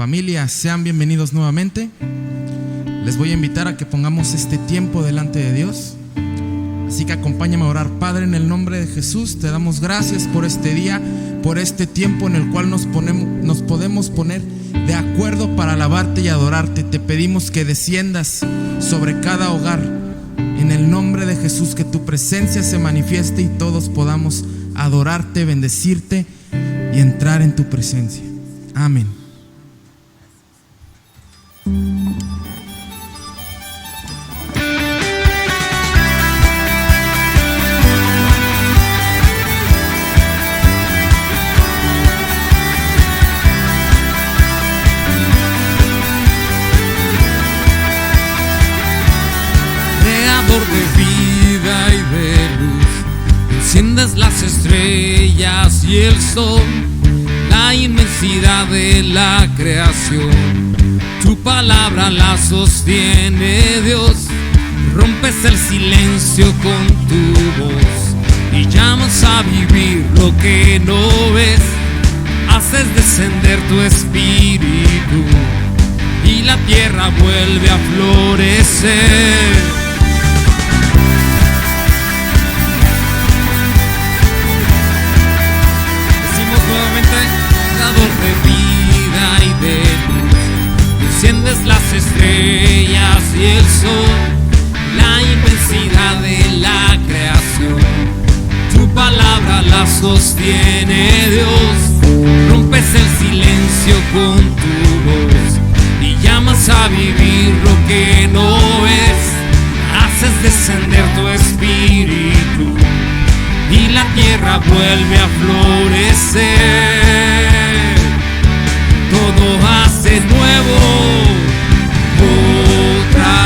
Familia, sean bienvenidos nuevamente. Les voy a invitar a que pongamos este tiempo delante de Dios. Así que acompáñame a orar. Padre, en el nombre de Jesús, te damos gracias por este día, por este tiempo en el cual nos podemos poner de acuerdo para alabarte y adorarte. Te pedimos que desciendas sobre cada hogar. En el nombre de Jesús, que tu presencia se manifieste y todos podamos adorarte, bendecirte y entrar en tu presencia. Amén. De vida y de luz, enciendes las estrellas y el sol, la inmensidad de la creación. Tu palabra la sostiene, Dios. Rompes el silencio con tu voz y llamas a vivir lo que no ves. Haces descender tu espíritu y la tierra vuelve a florecer. De vida y de luz, enciendes las estrellas y el sol, la inmensidad de la creación. Tu palabra la sostiene, Dios. Rompes el silencio con tu voz y llamas a vivir lo que no es. Haces descender tu espíritu y la tierra vuelve a florecer. Todo hace nuevo otra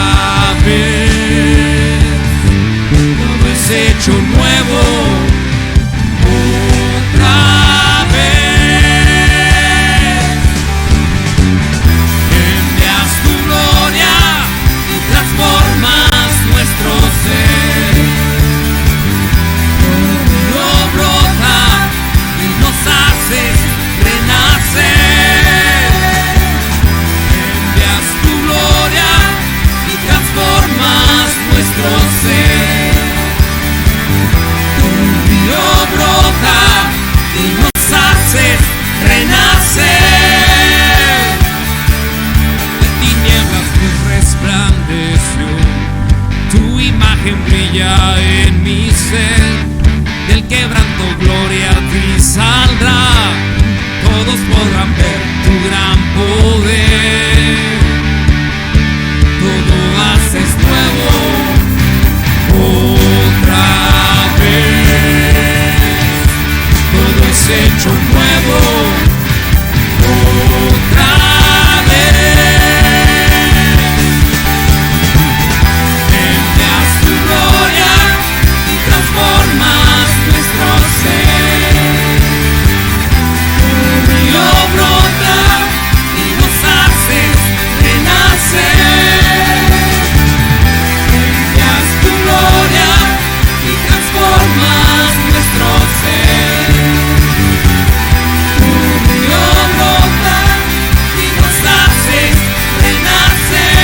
vez. Todo es hecho nuevo otra vez. Envías tu gloria y transformas nuestro ser. Todo brota y nos haces renacer. Transformas nuestro ser. Tu río brota y nos haces renacer. De tinieblas luz resplandeció, tu imagen brilla en mi ser. Del quebranto gloria a ti saldrá. Todos podrán ver tu gran poder. Todo haces nuevo otra vez. Todo es hecho nuevo otra vez. Envías tu gloria y transformas nuestro ser. Tu río brota y nos haces renacer. Transformas nuestro ser. Tu río brota y nos haces renacer.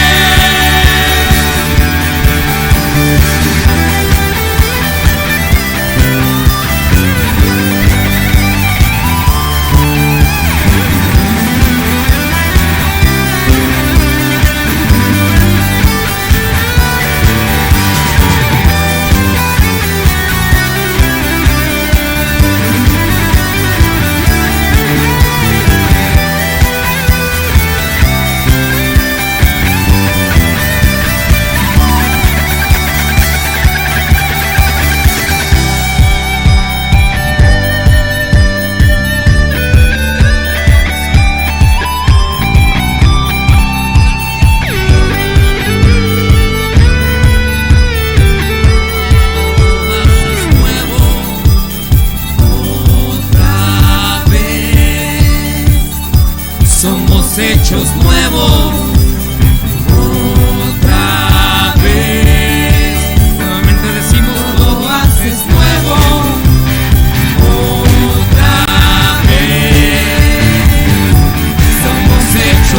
Hechos nuevos otra vez. Nuevamente decimos: todo haces nuevo otra vez. Somos hechos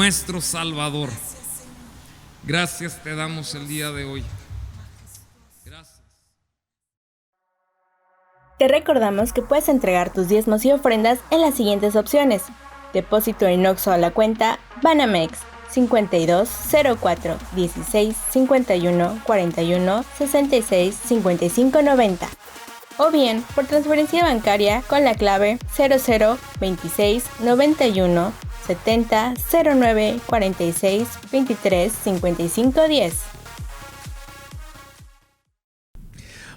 nuestro Salvador. Gracias te damos el día de hoy. Gracias. Te recordamos que puedes entregar tus diezmos y ofrendas en las siguientes opciones: depósito en OXXO a la cuenta Banamex 52 04 16 51 41 66 55 90, o bien por transferencia bancaria con la clave 00 26 91 70 09 46 23 55 10.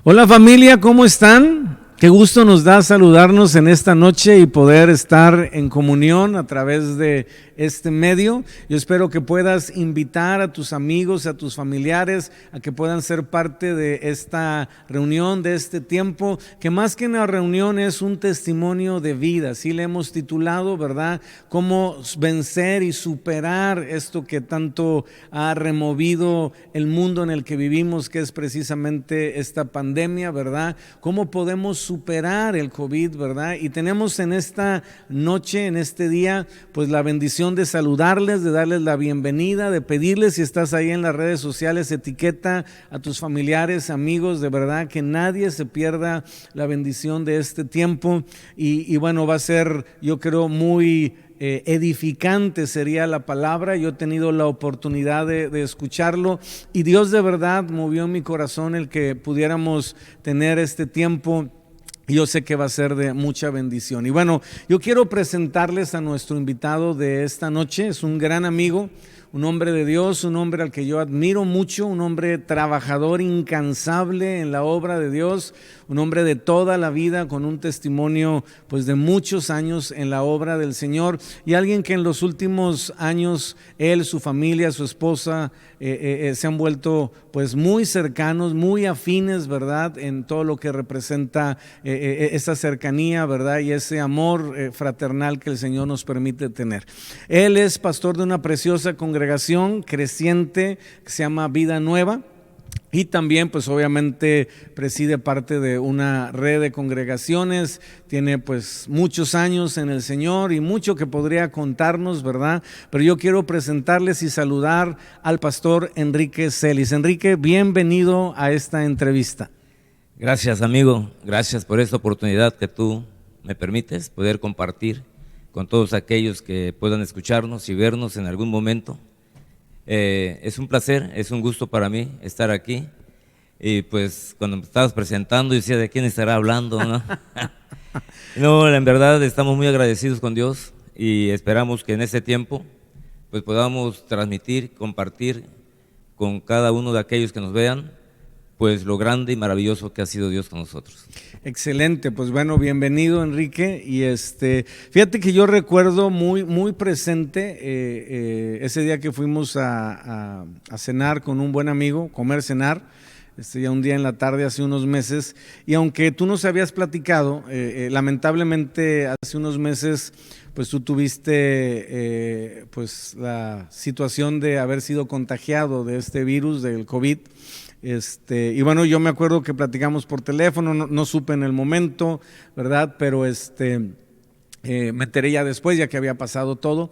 Hola familia, ¿cómo están? Qué gusto nos da saludarnos en esta noche y poder estar en comunión a través de este medio. Yo espero que puedas invitar a tus amigos, a tus familiares, a que puedan ser parte de esta reunión, de este tiempo, que más que una reunión es un testimonio de vida. Así le hemos titulado, ¿verdad? Cómo vencer y superar esto que tanto ha removido el mundo en el que vivimos, que es precisamente esta pandemia, ¿verdad? Cómo podemos superar el COVID, ¿verdad? Y tenemos en esta noche, en este día, pues la bendición de saludarles, de darles la bienvenida, de pedirles, si estás ahí en las redes sociales, etiqueta a tus familiares, amigos, de verdad que nadie se pierda la bendición de este tiempo. Y bueno, va a ser, yo creo, muy edificante sería la palabra. Yo he tenido la oportunidad de escucharlo y Dios de verdad movió en mi corazón el que pudiéramos tener este tiempo. Yo sé que va a ser de mucha bendición. Y bueno, yo quiero presentarles a nuestro invitado de esta noche. Es un gran amigo, un hombre de Dios, un hombre al que yo admiro mucho, un hombre trabajador incansable en la obra de Dios, un hombre de toda la vida con un testimonio pues de muchos años en la obra del Señor, y alguien que en los últimos años él, su familia, su esposa se han vuelto pues muy cercanos, muy afines, ¿verdad? En todo lo que representa esa cercanía, ¿verdad? Y ese amor fraternal que el Señor nos permite tener. Él es pastor de una preciosa congregación creciente que se llama Vida Nueva. Y también pues obviamente preside parte de una red de congregaciones, tiene pues muchos años en el Señor y mucho que podría contarnos, ¿verdad? Pero yo quiero presentarles y saludar al pastor Enrique Celis. Enrique, bienvenido a esta entrevista. Gracias, amigo, gracias por esta oportunidad que tú me permites poder compartir con todos aquellos que puedan escucharnos y vernos en algún momento. Es un placer, es un gusto para mí estar aquí. Y pues cuando me estabas presentando decía, ¿de quién estará hablando? ¿No? No, en verdad estamos muy agradecidos con Dios y esperamos que en este tiempo pues podamos transmitir, compartir con cada uno de aquellos que nos vean pues lo grande y maravilloso que ha sido Dios con nosotros. Excelente, pues bueno, bienvenido Enrique. Y fíjate que yo recuerdo muy presente ese día que fuimos a cenar con un buen amigo, comer, cenar, ya un día en la tarde hace unos meses, y aunque tú nos habías platicado, lamentablemente hace unos meses pues tú tuviste pues la situación de haber sido contagiado de este virus del COVID. Y bueno, yo me acuerdo que platicamos por teléfono, no supe en el momento, ¿verdad? Pero me enteré ya después, ya que había pasado todo.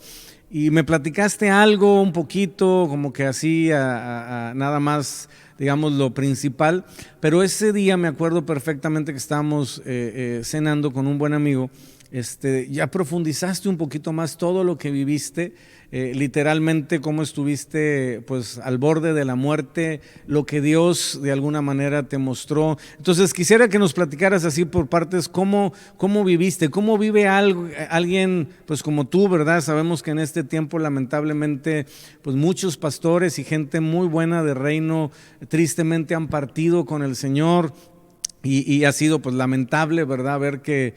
Y me platicaste algo un poquito, como que así, nada más, digamos, lo principal. Pero ese día me acuerdo perfectamente que estábamos cenando con un buen amigo. Ya profundizaste un poquito más todo lo que viviste, literalmente cómo estuviste pues al borde de la muerte, lo que Dios de alguna manera te mostró. Entonces quisiera que nos platicaras así por partes cómo viviste, cómo vive alguien pues como tú, ¿verdad? Sabemos que en este tiempo lamentablemente pues muchos pastores y gente muy buena de reino tristemente han partido con el Señor. Y ha sido pues lamentable, ¿verdad? Ver que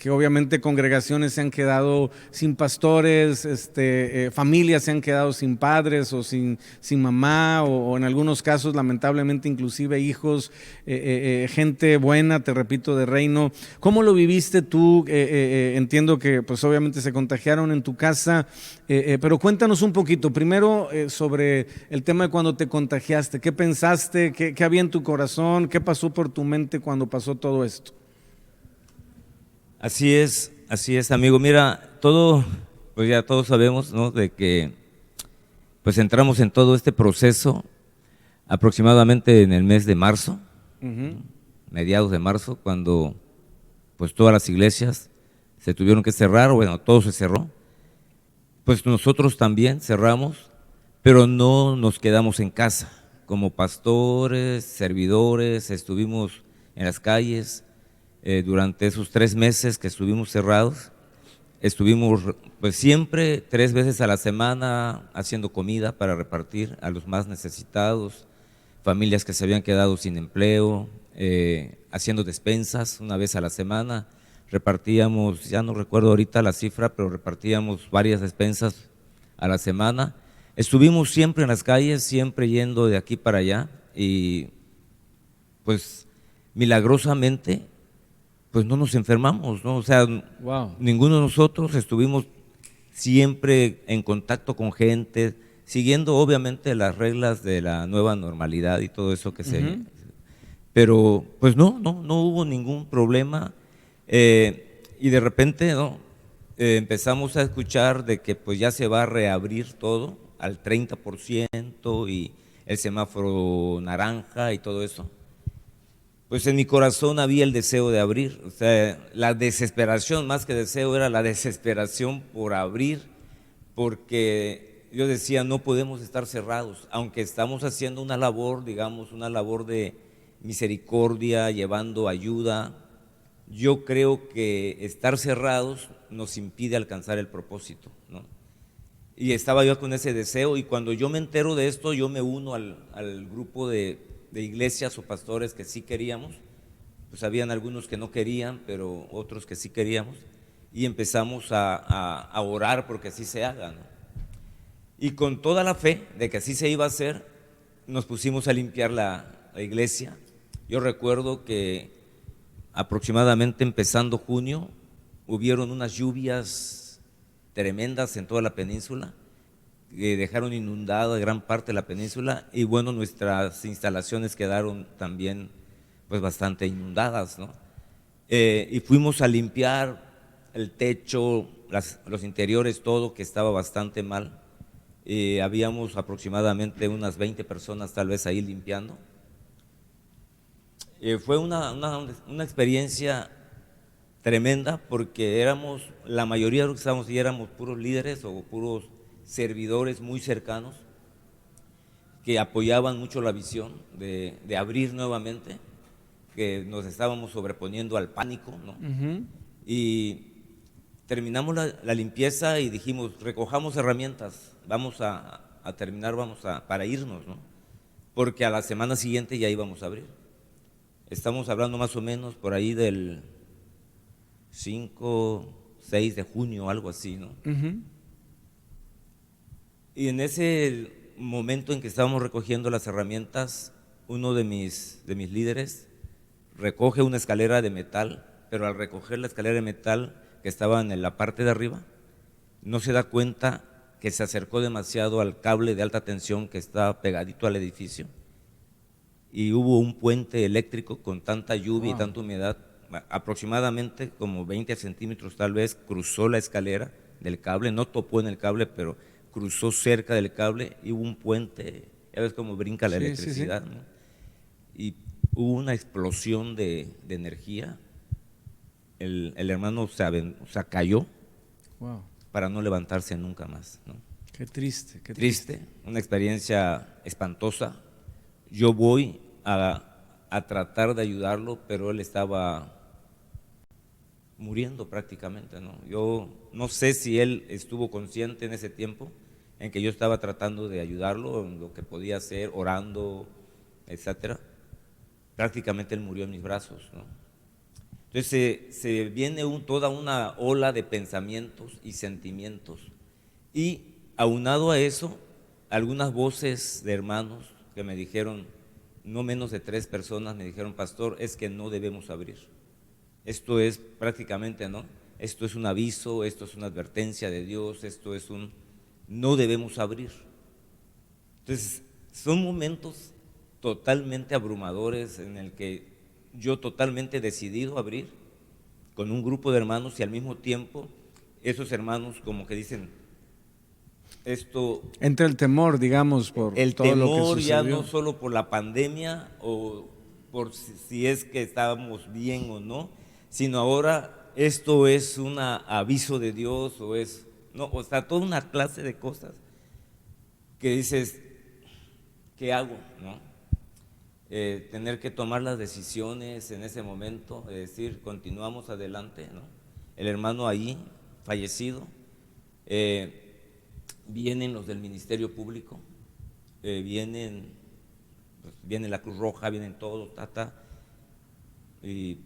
obviamente congregaciones se han quedado sin pastores, familias se han quedado sin padres o sin mamá, o en algunos casos lamentablemente inclusive hijos, gente buena, te repito, de reino. ¿Cómo lo viviste tú? Entiendo que pues obviamente se contagiaron en tu casa, pero cuéntanos un poquito, primero sobre el tema de cuando te contagiaste. ¿Qué pensaste? ¿Qué había en tu corazón? ¿Qué pasó por tu mente cuando pasó todo esto? Así es, amigo. Mira, todo pues ya todos sabemos, ¿no?, de que pues entramos en todo este proceso aproximadamente en el mes de marzo, mediados de marzo, cuando pues todas las iglesias se tuvieron que cerrar, bueno, todo se cerró. Pues nosotros también cerramos, pero no nos quedamos en casa. Como pastores, servidores, estuvimos en las calles durante esos 3 meses que estuvimos cerrados. Estuvimos pues siempre 3 veces a la semana haciendo comida para repartir a los más necesitados, familias que se habían quedado sin empleo, haciendo despensas 1 vez a la semana. Repartíamos, ya no recuerdo ahorita la cifra, pero repartíamos varias despensas a la semana. Estuvimos siempre en las calles, siempre yendo de aquí para allá y pues milagrosamente pues no nos enfermamos, ¿no? O sea, Wow. ninguno de nosotros estuvimos siempre en contacto con gente, siguiendo obviamente las reglas de la nueva normalidad y todo eso que se... Pero pues no hubo ningún problema y de repente, ¿no?, empezamos a escuchar de que pues ya se va a reabrir todo al 30% y el semáforo naranja y todo eso. Pues en mi corazón había el deseo de abrir, o sea, la desesperación, más que deseo, era la desesperación por abrir, porque yo decía, no podemos estar cerrados, aunque estamos haciendo una labor, digamos, una labor de misericordia, llevando ayuda. Yo creo que estar cerrados nos impide alcanzar el propósito, ¿no? Y estaba yo con ese deseo, y cuando yo me entero de esto, yo me uno al grupo de iglesias o pastores que sí queríamos. Pues habían algunos que no querían, pero otros que sí queríamos, y empezamos a orar porque así se haga, ¿no? Y con toda la fe de que así se iba a hacer, nos pusimos a limpiar la iglesia. Yo recuerdo que aproximadamente empezando junio hubieron unas lluvias tremendas en toda la península, que dejaron inundada gran parte de la península, y bueno, nuestras instalaciones quedaron también pues bastante inundadas, ¿no? Y fuimos a limpiar el techo, los interiores, todo, que estaba bastante mal. Habíamos aproximadamente unas 20 personas tal vez ahí limpiando. Fue una experiencia tremenda, porque éramos, la mayoría de los que estábamos ahí éramos puros líderes o puros servidores muy cercanos que apoyaban mucho la visión de abrir nuevamente, que nos estábamos sobreponiendo al pánico, ¿no? Y terminamos la limpieza y dijimos, recojamos herramientas, vamos a terminar, para irnos, ¿no? Porque a la semana siguiente ya íbamos a abrir. Estamos hablando más o menos por ahí del 5, 6 de junio, algo así, ¿no? Y en ese momento en que estábamos recogiendo las herramientas, uno de mis líderes recoge una escalera de metal, pero al recoger la escalera de metal que estaba en la parte de arriba, no se da cuenta que se acercó demasiado al cable de alta tensión que está pegadito al edificio, y hubo un puente eléctrico con tanta lluvia y tanta humedad, aproximadamente como 20 centímetros tal vez, cruzó la escalera del cable, no topó en el cable, pero cruzó cerca del cable, y hubo un puente, ya ves cómo brinca la electricidad, ¿no? Y hubo una explosión de energía. El hermano se cayó para no levantarse nunca más, ¿no? Qué triste, qué triste. Una experiencia espantosa. Yo voy a tratar de ayudarlo, pero él estaba muriendo prácticamente, ¿no? Yo no sé si él estuvo consciente en ese tiempo en que yo estaba tratando de ayudarlo en lo que podía hacer, orando, etcétera. Prácticamente él murió en mis brazos, ¿no? Entonces se viene toda una ola de pensamientos y sentimientos, y aunado a eso, algunas voces de hermanos que me dijeron, no menos de 3 personas me dijeron, pastor, es que no debemos abrir. Esto es prácticamente, ¿no? Esto es un aviso, esto es una advertencia de Dios, esto es no debemos abrir. Entonces, son momentos totalmente abrumadores en el que yo totalmente decidido abrir con un grupo de hermanos, y al mismo tiempo esos hermanos como que dicen, esto... Entre el temor, digamos, por el todo lo que temor sucedió. ya no solo por la pandemia o por si es que estábamos bien o no, sino ahora esto es un aviso de Dios o es, no, o sea, toda una clase de cosas que dices, ¿qué hago? ¿No? Tener que tomar las decisiones en ese momento, es decir, continuamos adelante, ¿no? El hermano ahí, fallecido, vienen los del Ministerio Público, viene la Cruz Roja, vienen todos, y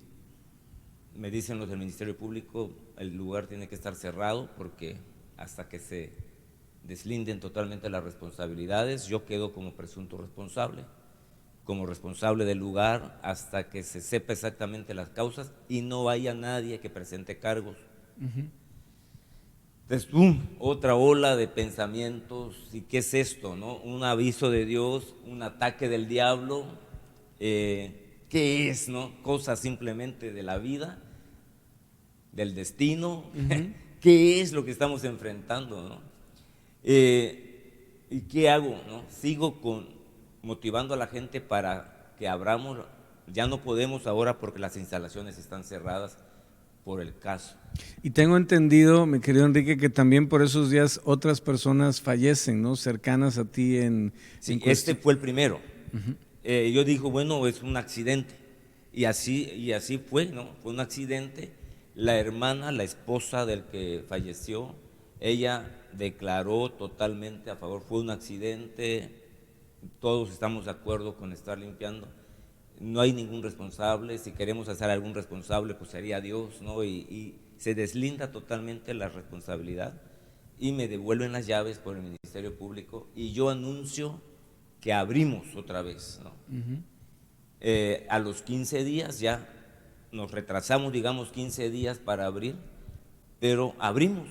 me dicen los del Ministerio Público, el lugar tiene que estar cerrado porque hasta que se deslinden totalmente las responsabilidades, yo quedo como presunto responsable, como responsable del lugar hasta que se sepa exactamente las causas y no haya nadie que presente cargos. Entonces, otra ola de pensamientos, ¿y qué es esto? ¿No? Un aviso de Dios, un ataque del diablo, ¿qué es? ¿No? Cosas simplemente de la vida, del destino, ¿qué es lo que estamos enfrentando? ¿No? ¿Y qué hago? ¿No? Sigo motivando a la gente para que abramos, ya no podemos ahora porque las instalaciones están cerradas por el caso. Y tengo entendido, mi querido Enrique, que también por esos días otras personas fallecen, ¿no? Cercanas a ti Sí, este fue el primero. Yo digo, bueno, es un accidente. Y así fue, ¿no? Fue un accidente. La hermana, la esposa del que falleció, ella declaró totalmente a favor. Fue un accidente, todos estamos de acuerdo con estar limpiando. No hay ningún responsable, si queremos hacer algún responsable, pues sería Dios, ¿no? Y se deslinda totalmente la responsabilidad y me devuelven las llaves por el Ministerio Público y yo anuncio que abrimos otra vez, ¿no? A los 15 días ya nos retrasamos, digamos, 15 días para abrir, pero abrimos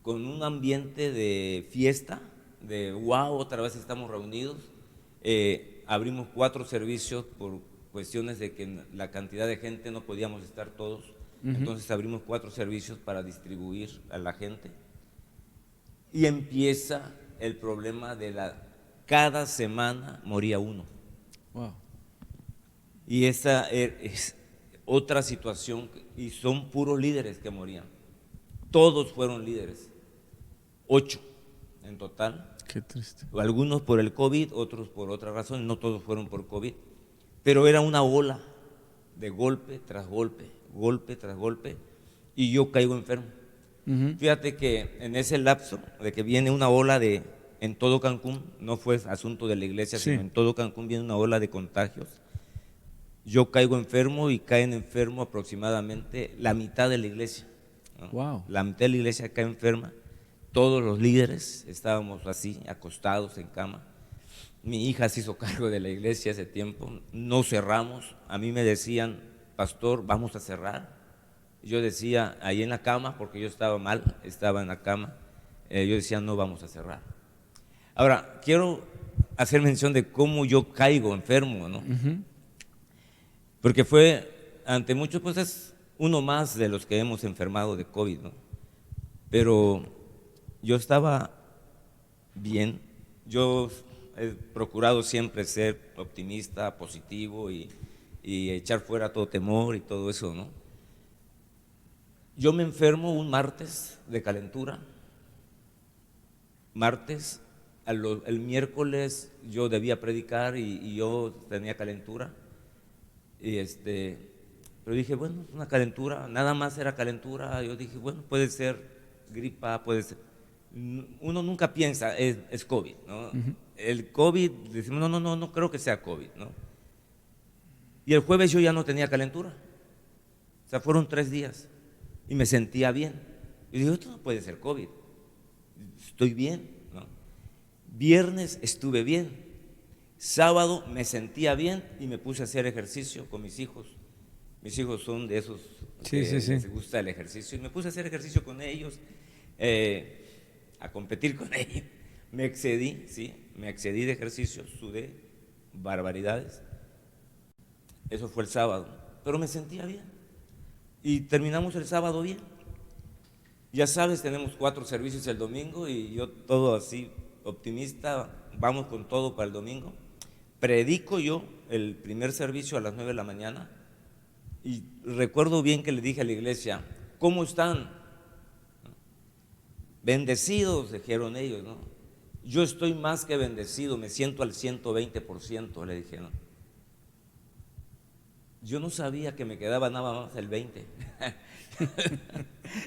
con un ambiente de fiesta, de wow, otra vez estamos reunidos. Abrimos 4 servicios por cuestiones de que la cantidad de gente no podíamos estar todos, entonces abrimos 4 servicios para distribuir a la gente y empieza el problema de cada semana moría uno. Wow. Y esa es otra situación y son puros líderes que morían, todos fueron líderes, 8 en total. Qué triste. Algunos por el COVID, otros por otra razón, no todos fueron por COVID, pero era una ola de golpe tras golpe, golpe tras golpe, y yo caigo enfermo. Fíjate que en ese lapso de que viene una ola en todo Cancún, no fue asunto de la iglesia, sí, sino en todo Cancún viene una ola de contagios. Yo caigo enfermo y caen enfermo aproximadamente la mitad de la iglesia, ¿no? Wow. La mitad de la iglesia cae enferma. Todos los líderes estábamos así, acostados en cama. Mi hija se hizo cargo de la iglesia ese tiempo, no cerramos. A mí me decían, pastor, vamos a cerrar. Yo decía, ahí en la cama, porque yo estaba mal, estaba en la cama, yo decía, no vamos a cerrar. Ahora, quiero hacer mención de cómo yo caigo enfermo, ¿no? Porque fue, ante muchos, pues es uno más de los que hemos enfermado de COVID, ¿no? Pero yo estaba bien, yo he procurado siempre ser optimista, positivo y echar fuera todo temor y todo eso, ¿no? Yo me enfermo un martes de calentura, el miércoles yo debía predicar y yo tenía calentura, pero dije, bueno, una calentura, nada más era calentura, yo dije, bueno, puede ser gripa, puede ser. Uno nunca piensa, es COVID, ¿no? El COVID, decimos, no creo que sea COVID, ¿no? Y el jueves yo ya no tenía calentura, o sea, fueron 3 días y me sentía bien. Y digo, esto no puede ser COVID, estoy bien, ¿no? Viernes estuve bien, sábado me sentía bien y me puse a hacer ejercicio con mis hijos. Mis hijos son de esos que les gusta el ejercicio y me puse a hacer ejercicio con ellos. A competir con ellos. Me excedí de ejercicio, sudé barbaridades. Eso fue el sábado, pero me sentía bien. Y terminamos el sábado bien. Ya sabes, tenemos 4 servicios el domingo y yo todo así optimista, vamos con todo para el domingo. Predico yo el primer servicio a las 9 de la mañana y recuerdo bien que le dije a la iglesia, ¿cómo están? Bendecidos, dijeron ellos, ¿no? Yo estoy más que bendecido, me siento al 120%, le dije, ¿no? Yo no sabía que me quedaba nada más el 20.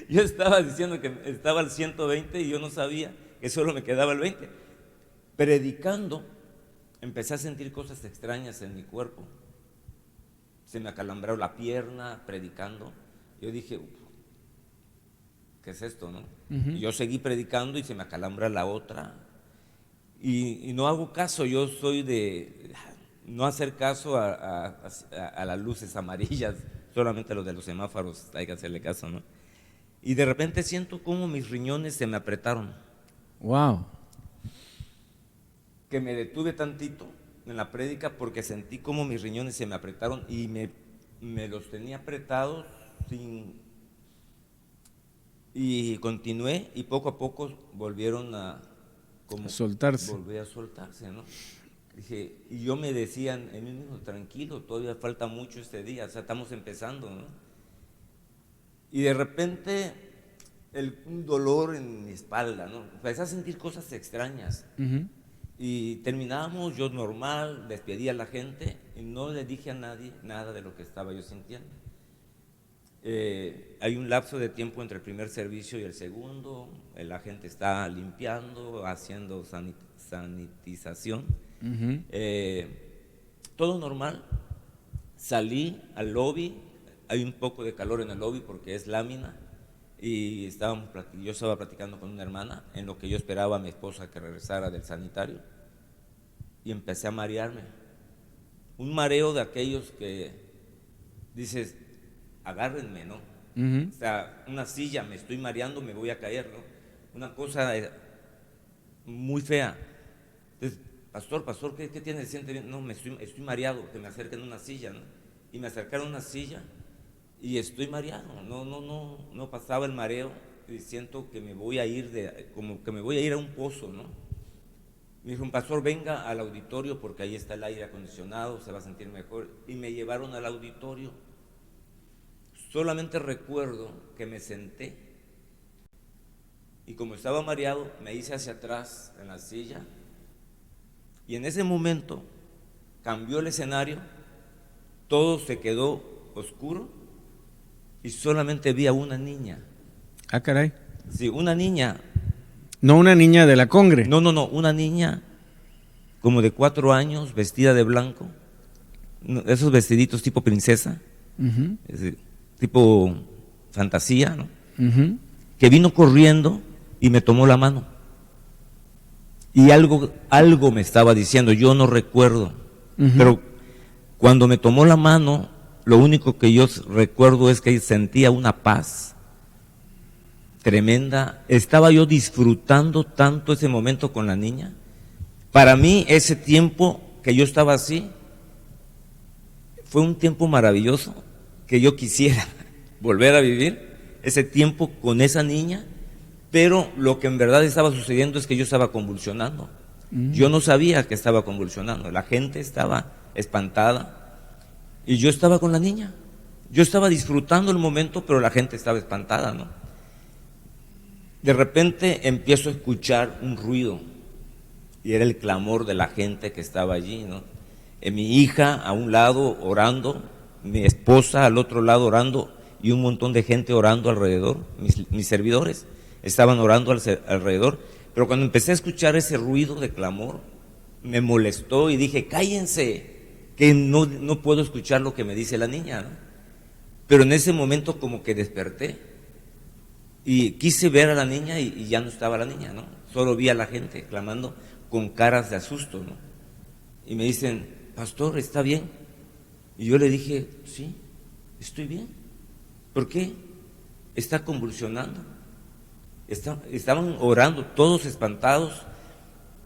Yo estaba diciendo que estaba al 120 y yo no sabía que solo me quedaba el 20. Predicando, empecé a sentir cosas extrañas en mi cuerpo. Se me acalambró la pierna predicando. Yo dije, ¿qué es esto, no? Y yo seguí predicando y se me acalambra la otra. Y no hago caso, yo soy de no hacer caso a las luces amarillas, solamente a los de los semáforos hay que hacerle caso, ¿no? Y de repente siento como mis riñones se me apretaron. Wow. Que me detuve tantito en la prédica porque sentí como mis riñones se me apretaron y me los tenía apretados y continué y poco a poco volvieron a soltarse. Volví a soltarse, ¿no? Dije, y yo me decía en mí mismo, tranquilo, todavía falta mucho este día, o sea, estamos empezando, ¿no? Y de repente un dolor en mi espalda, ¿no? Empecé a sentir cosas extrañas. Y terminábamos, yo normal, despedí a la gente y no le dije a nadie nada de lo que estaba yo sintiendo. Hay un lapso de tiempo entre el primer servicio y el segundo, la gente está limpiando, haciendo sanitización, todo normal. Salí al lobby, hay un poco de calor en el lobby porque es lámina y yo estaba platicando con una hermana en lo que yo esperaba a mi esposa que regresara del sanitario y empecé a marearme, un mareo de aquellos que dices, agárrenme, ¿no? O sea, una silla, me estoy mareando, me voy a caer, ¿no? Una cosa muy fea. Entonces, pastor, ¿qué tiene? ¿Se siente bien? No, estoy mareado, que me acerquen a una silla, ¿no? Y me acercaron a una silla y estoy mareado, no pasaba el mareo y siento que me voy a ir como que me voy a ir a un pozo, ¿no? Me dijo un pastor, venga al auditorio porque ahí está el aire acondicionado, se va a sentir mejor. Y me llevaron al auditorio. Solamente recuerdo que me senté y como estaba mareado me hice hacia atrás en la silla y en ese momento cambió el escenario, todo se quedó oscuro y solamente vi a una niña. Ah, caray. Sí, una niña. No una niña de la congre. No, una niña como de 4 años, vestida de blanco, esos vestiditos tipo princesa, tipo fantasía, ¿no? Que vino corriendo y me tomó la mano. Y algo me estaba diciendo, yo no recuerdo, pero cuando me tomó la mano, lo único que yo recuerdo es que sentía una paz tremenda. Estaba yo disfrutando tanto ese momento con la niña. Para mí ese tiempo que yo estaba así fue un tiempo maravilloso que yo quisiera volver a vivir ese tiempo con esa niña, pero lo que en verdad estaba sucediendo es que yo estaba convulsionando. Yo no sabía que estaba convulsionando, la gente estaba espantada y yo estaba con la niña. Yo estaba disfrutando el momento, pero la gente estaba espantada, ¿no? De repente empiezo a escuchar un ruido y era el clamor de la gente que estaba allí, ¿no? Mi hija a un lado orando, mi esposa al otro lado orando y un montón de gente orando alrededor, mis servidores estaban orando alrededor, pero cuando empecé a escuchar ese ruido de clamor, me molestó y dije, cállense, que no puedo escuchar lo que me dice la niña, ¿no? Pero en ese momento como que desperté y quise ver a la niña y ya no estaba la niña, ¿no? Solo vi a la gente clamando con caras de asusto, ¿no? Y me dicen, pastor, ¿está bien? Y yo le dije, sí, estoy bien. ¿Por qué? Está convulsionando. Estaban orando, todos espantados.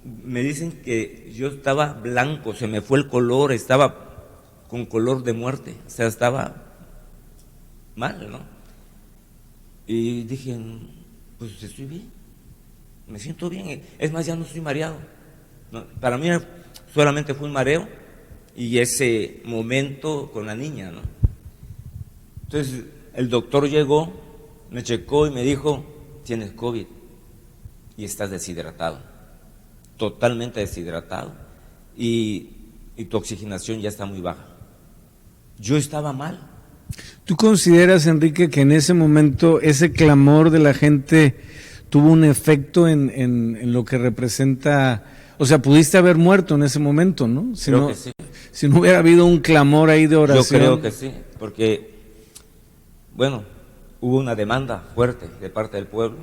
Me dicen que yo estaba blanco, se me fue el color, estaba con color de muerte, o sea, estaba mal, ¿no? Y dije, Pues estoy bien, me siento bien. Es más, ya no estoy mareado. No, para mí solamente fue un mareo y ese momento con la niña, ¿no? Entonces el doctor llegó, me checó y me dijo, tienes COVID y estás deshidratado, totalmente deshidratado y tu oxigenación ya está muy baja. Yo estaba mal. ¿Tú consideras, Enrique, que en ese momento ese clamor de la gente tuvo un efecto en lo que representa? O sea, pudiste haber muerto en ese momento, ¿no? Creo que sí. Si no hubiera habido un clamor ahí de oración. Yo creo que sí, porque, bueno, hubo una demanda fuerte de parte del pueblo.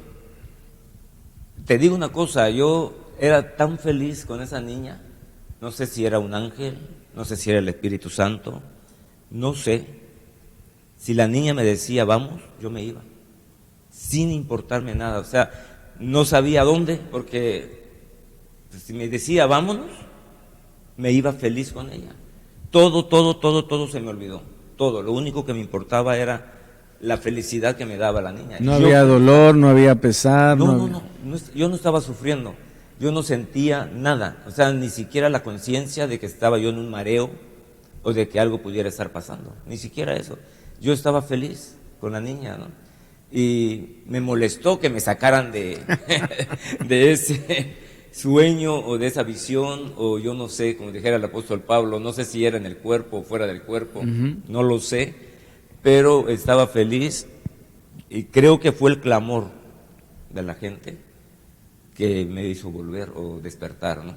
Te digo una cosa, yo era tan feliz con esa niña, no sé si era un ángel, no sé si era el Espíritu Santo, no sé. Si la niña me decía, vamos, yo me iba, sin importarme nada. O sea, no sabía dónde, porque pues, si me decía, vámonos, me iba feliz con ella. Todo se me olvidó. Todo, lo único que me importaba era la felicidad que me daba la niña. No había dolor, no había pesar. No, yo no estaba sufriendo, yo no sentía nada. O sea, ni siquiera la conciencia de que estaba yo en un mareo o de que algo pudiera estar pasando, ni siquiera eso. Yo estaba feliz con la niña, ¿no? Y me molestó que me sacaran de ese sueño o de esa visión, o yo no sé, como dijera el apóstol Pablo, no sé si era en el cuerpo o fuera del cuerpo, no lo sé, pero estaba feliz y creo que fue el clamor de la gente que me hizo volver o despertar, ¿no?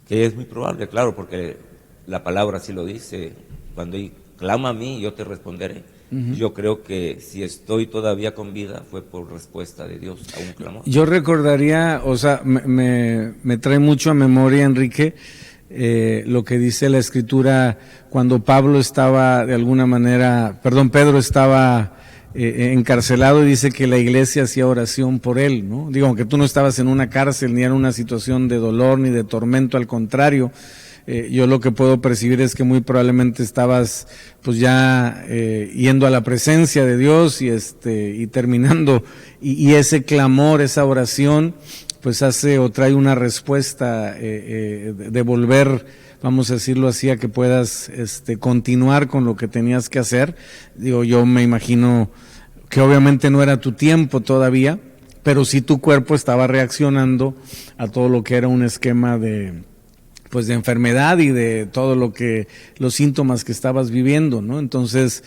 Que es muy probable, claro, porque la palabra así lo dice, cuando clama a mí, yo te responderé. Yo creo que si estoy todavía con vida fue por respuesta de Dios a un clamor. Yo recordaría, o sea, me trae mucho a memoria, Enrique, lo que dice la Escritura cuando Pedro estaba encarcelado, y dice que la iglesia hacía oración por él, ¿no? Digo, aunque tú no estabas en una cárcel ni en una situación de dolor ni de tormento, al contrario. Yo lo que puedo percibir es que muy probablemente estabas pues ya yendo a la presencia de Dios y terminando, y ese clamor, esa oración pues hace o trae una respuesta de volver, vamos a decirlo así, a que puedas continuar con lo que tenías que hacer. Digo, yo me imagino que obviamente no era tu tiempo todavía, pero sí tu cuerpo estaba reaccionando a todo lo que era un esquema de enfermedad y de todo los síntomas que estabas viviendo, ¿no? Entonces,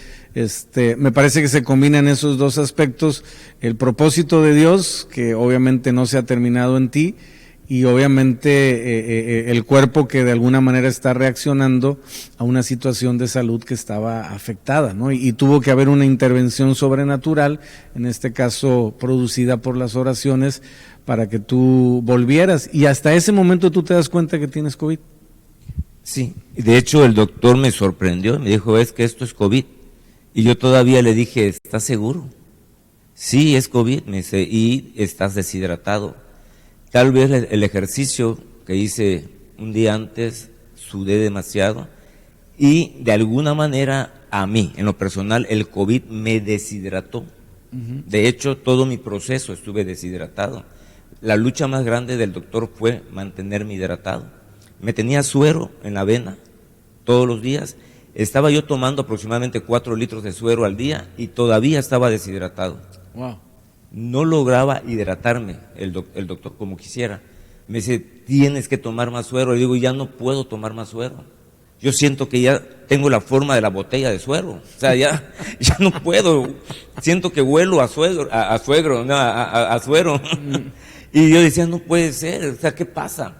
me parece que se combinan esos dos aspectos, el propósito de Dios, que obviamente no se ha terminado en ti, y obviamente el cuerpo que de alguna manera está reaccionando a una situación de salud que estaba afectada, ¿no? Y tuvo que haber una intervención sobrenatural, en este caso producida por las oraciones, para que tú volvieras, y hasta ese momento tú te das cuenta que tienes COVID. Sí, de hecho el doctor me sorprendió, me dijo, es que esto es COVID, y yo todavía le dije, ¿estás seguro? Sí, es COVID, me dice, y estás deshidratado. Tal vez el ejercicio que hice un día antes, sudé demasiado, y de alguna manera a mí, en lo personal, el COVID me deshidrató. De hecho, todo mi proceso estuve deshidratado. La lucha más grande del doctor fue mantenerme hidratado. Me tenía suero en la vena todos los días. Estaba yo tomando aproximadamente 4 litros de suero al día y todavía estaba deshidratado. Wow. No lograba hidratarme el doctor como quisiera. Me dice, tienes que tomar más suero. Le digo, ya no puedo tomar más suero. Yo siento que ya tengo la forma de la botella de suero. O sea, ya no puedo. Siento que huelo a suero. Y yo decía, no puede ser, o sea, ¿qué pasa?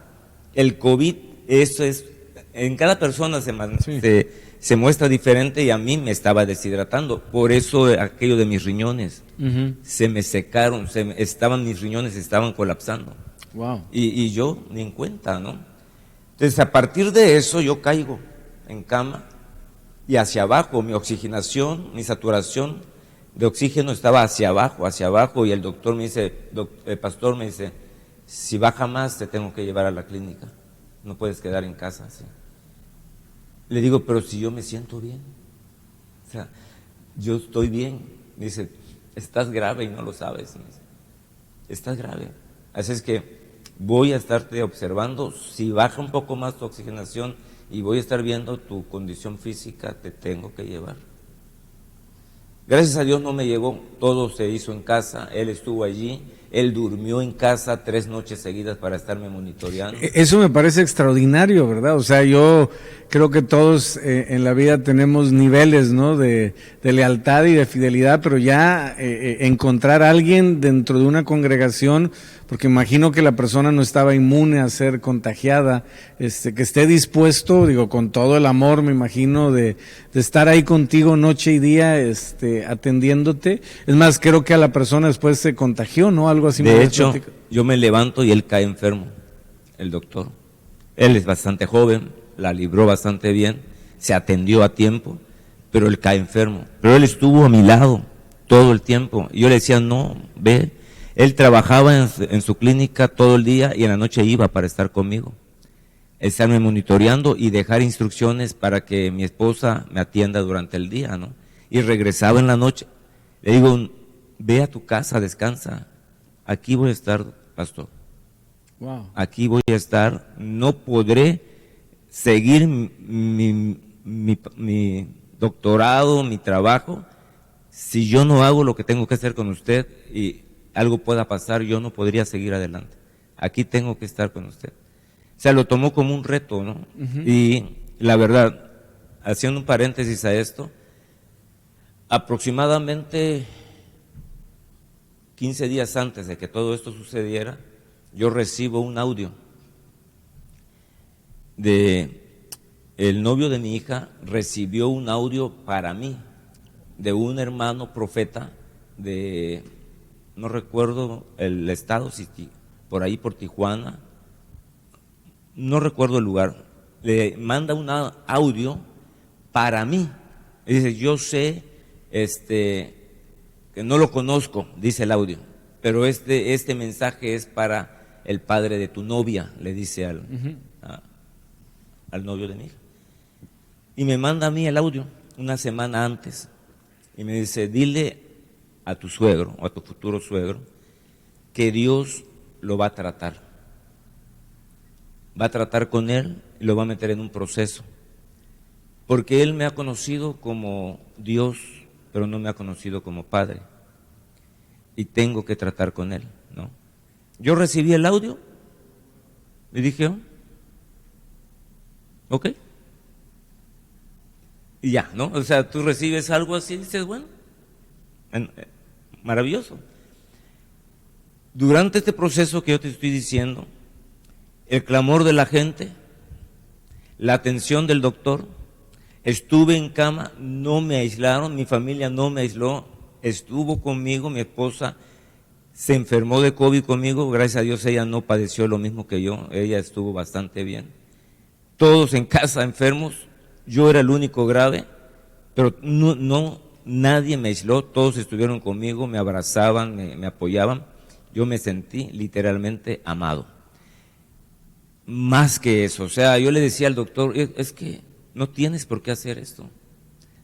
El COVID, eso es, en cada persona se muestra diferente, y a mí me estaba deshidratando. Por eso aquello de mis riñones, se me secaron, mis riñones estaban colapsando. Wow. Y yo ni en cuenta, ¿no? Entonces, a partir de eso, yo caigo en cama y hacia abajo, mi oxigenación, mi saturación de oxígeno estaba hacia abajo, y el doctor me dice, el pastor me dice, si baja más te tengo que llevar a la clínica, no puedes quedar en casa, ¿sí? Le digo, pero si yo me siento bien, o sea, yo estoy bien. Me dice, estás grave y no lo sabes. Me dice, estás grave. Así es que voy a estarte observando, si baja un poco más tu oxigenación y voy a estar viendo tu condición física, te tengo que llevar. Gracias a Dios no me llegó, todo se hizo en casa, él estuvo allí, él durmió en casa 3 noches seguidas para estarme monitoreando. Eso me parece extraordinario, ¿verdad? O sea, yo creo que todos en la vida tenemos niveles, ¿no? De lealtad y de fidelidad, pero ya encontrar a alguien dentro de una congregación, porque imagino que la persona no estaba inmune a ser contagiada, que esté dispuesto, digo, con todo el amor, me imagino, de estar ahí contigo noche y día, atendiéndote. Es más, creo que a la persona después se contagió, ¿no? Algo así. De hecho, yo me levanto y él cae enfermo, el doctor. Él es bastante joven, la libró bastante bien, se atendió a tiempo, pero él cae enfermo. Pero él estuvo a mi lado todo el tiempo. Y yo le decía, no, ve. Él trabajaba en su clínica todo el día y en la noche iba para estar conmigo, estarme monitoreando y dejar instrucciones para que mi esposa me atienda durante el día, ¿no? Y regresaba en la noche. Le digo, ve a tu casa, descansa. Aquí voy a estar, pastor. Wow. Aquí voy a estar. No podré seguir mi doctorado, mi trabajo, si yo no hago lo que tengo que hacer con usted y algo pueda pasar, yo no podría seguir adelante. Aquí tengo que estar con usted. O sea, lo tomó como un reto, ¿no? Uh-huh. Y la verdad, haciendo un paréntesis a esto, aproximadamente 15 días antes de que todo esto sucediera, yo recibo un audio de el novio de mi hija, recibió un audio para mí de un hermano profeta de, no recuerdo el estado, si por ahí por Tijuana, no recuerdo el lugar, le manda un audio para mí. Y dice, yo sé que no lo conozco, dice el audio, pero este mensaje es para el padre de tu novia, le dice al novio de mi hija. Y me manda a mí el audio una semana antes y me dice, dile a tu suegro o a tu futuro suegro que Dios lo va a tratar. Va a tratar con él y lo va a meter en un proceso. Porque él me ha conocido como Dios, pero no me ha conocido como Padre. Y tengo que tratar con él, ¿no? Yo recibí el audio y dije, ok. Y ya, ¿no? O sea, tú recibes algo así y dices, bueno, maravilloso. Durante este proceso que yo te estoy diciendo, el clamor de la gente, la atención del doctor, estuve en cama, no me aislaron, mi familia no me aisló, estuvo conmigo, mi esposa se enfermó de COVID conmigo, gracias a Dios ella no padeció lo mismo que yo, ella estuvo bastante bien. Todos en casa enfermos, yo era el único grave, pero nadie me aisló, todos estuvieron conmigo, me abrazaban, me apoyaban, yo me sentí literalmente amado. Más que eso, o sea, yo le decía al doctor, es que no tienes por qué hacer esto,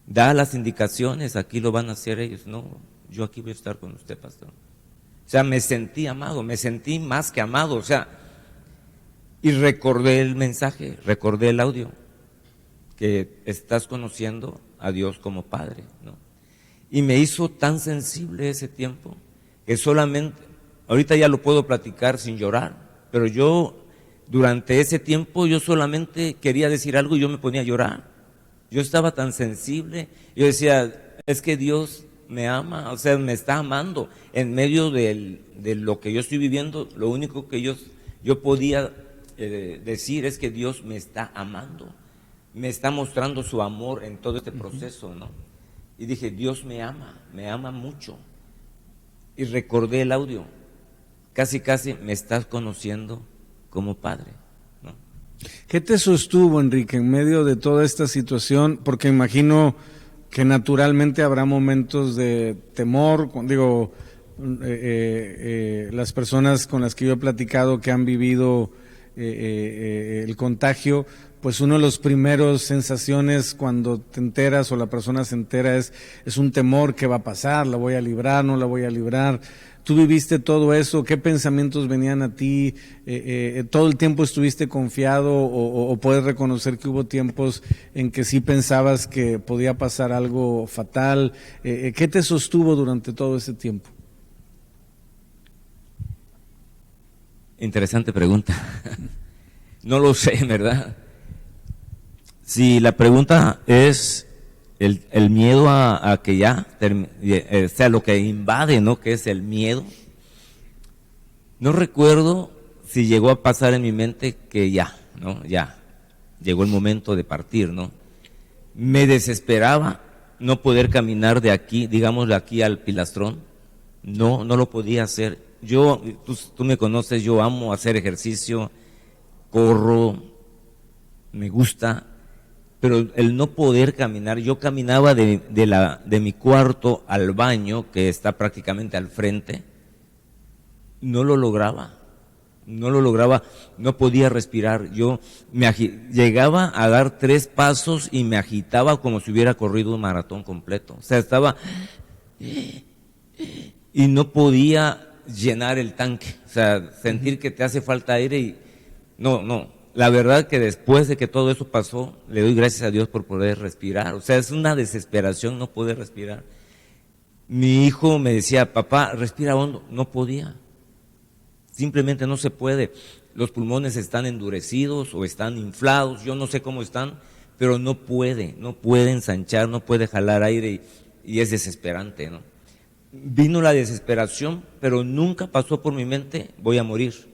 da las indicaciones, aquí lo van a hacer ellos, no, yo aquí voy a estar con usted, pastor. O sea, me sentí amado, me sentí más que amado, o sea, y recordé el mensaje, recordé el audio, que estás conociendo a Dios como Padre, ¿no? Y me hizo tan sensible ese tiempo, que solamente, ahorita ya lo puedo platicar sin llorar, pero yo, durante ese tiempo, yo solamente quería decir algo y yo me ponía a llorar. Yo estaba tan sensible, yo decía, es que Dios me ama, o sea, me está amando. En medio de lo que yo estoy viviendo, lo único que yo podía decir es que Dios me está amando, me está mostrando su amor en todo este proceso, ¿no? Y dije, Dios me ama mucho. Y recordé el audio, casi me estás conociendo como Padre, ¿no? ¿Qué te sostuvo, Enrique, en medio de toda esta situación? Porque imagino que naturalmente habrá momentos de temor, digo, las personas con las que yo he platicado que han vivido el contagio, pues uno de los primeros sensaciones cuando te enteras o la persona se entera es un temor, ¿qué va a pasar? ¿La voy a librar? ¿No la voy a librar? ¿Tú viviste todo eso? ¿Qué pensamientos venían a ti? ¿Todo el tiempo estuviste confiado o puedes reconocer que hubo tiempos en que sí pensabas que podía pasar algo fatal? ¿Qué te sostuvo durante todo ese tiempo? Interesante pregunta. No lo sé, ¿verdad? Si la pregunta es el miedo a que ya, sea lo que invade, ¿no? Que es el miedo. No recuerdo si llegó a pasar en mi mente que ya, ¿no? Ya, llegó el momento de partir, ¿no? Me desesperaba no poder caminar de aquí, digamos de aquí al pilastrón. No lo podía hacer. Yo, tú me conoces, yo amo hacer ejercicio, corro, me gusta, pero el no poder caminar, yo caminaba de mi cuarto al baño, que está prácticamente al frente, no lo lograba, no podía respirar. Yo llegaba a dar 3 pasos y me agitaba como si hubiera corrido un maratón completo. O sea, estaba y no podía llenar el tanque, o sea, sentir que te hace falta aire y no. La verdad que después de que todo eso pasó, le doy gracias a Dios por poder respirar. O sea, es una desesperación no poder respirar. Mi hijo me decía, papá, respira hondo. No podía. Simplemente no se puede. Los pulmones están endurecidos o están inflados, yo no sé cómo están, pero no puede ensanchar, no puede jalar aire y es desesperante, ¿no? Vino la desesperación, pero nunca pasó por mi mente, voy a morir.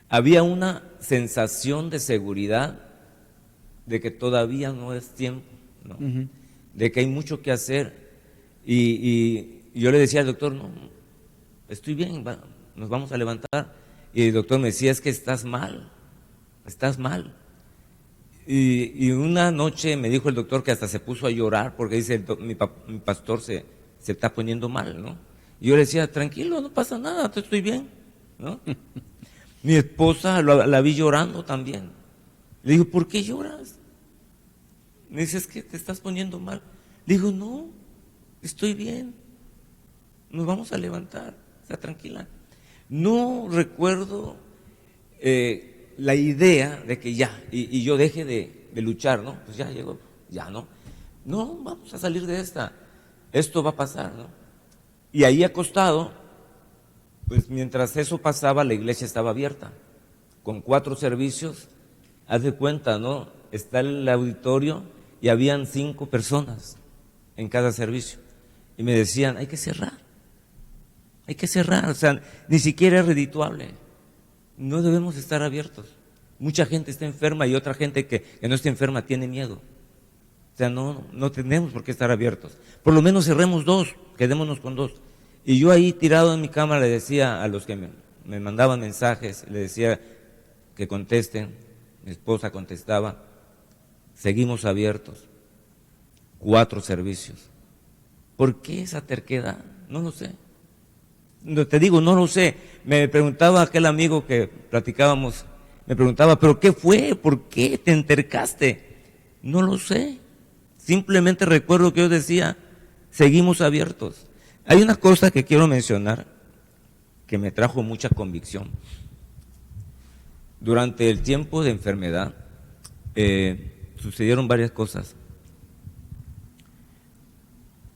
Había una sensación de seguridad de que todavía no es tiempo, ¿no? De que hay mucho que hacer. Y yo le decía al doctor, no, estoy bien, nos vamos a levantar. Y el doctor me decía, es que estás mal. Y una noche me dijo el doctor que hasta se puso a llorar porque dice, mi pastor se está poniendo mal, ¿no? Y yo le decía, tranquilo, no pasa nada, estoy bien, ¿no? Mi esposa la vi llorando también. Le digo, ¿por qué lloras? Me dice, es que te estás poniendo mal. Le digo, no, estoy bien, nos vamos a levantar, está tranquila. No recuerdo la idea de que ya, y yo deje de luchar, ¿no? Pues ya llegó, ya no. No, vamos a salir de esto va a pasar, ¿no? Y ahí acostado, pues mientras eso pasaba, la iglesia estaba abierta, con 4 servicios, haz de cuenta, ¿no? Está el auditorio y habían 5 personas en cada servicio. Y me decían, hay que cerrar, o sea, ni siquiera es redituable, no debemos estar abiertos. Mucha gente está enferma y otra gente que no está enferma tiene miedo. O sea, no tenemos por qué estar abiertos. Por lo menos cerremos 2, quedémonos con 2. Y yo ahí tirado en mi cama le decía a los que me mandaban mensajes, le decía que contesten. Mi esposa contestaba, seguimos abiertos, 4 servicios. ¿Por qué esa terquedad? No lo sé. Te digo, no lo sé. Me preguntaba aquel amigo que platicábamos, me preguntaba, ¿pero qué fue? ¿Por qué te entercaste? No lo sé. Simplemente recuerdo que yo decía, seguimos abiertos. Hay una cosa que quiero mencionar que me trajo mucha convicción. Durante el tiempo de enfermedad sucedieron varias cosas.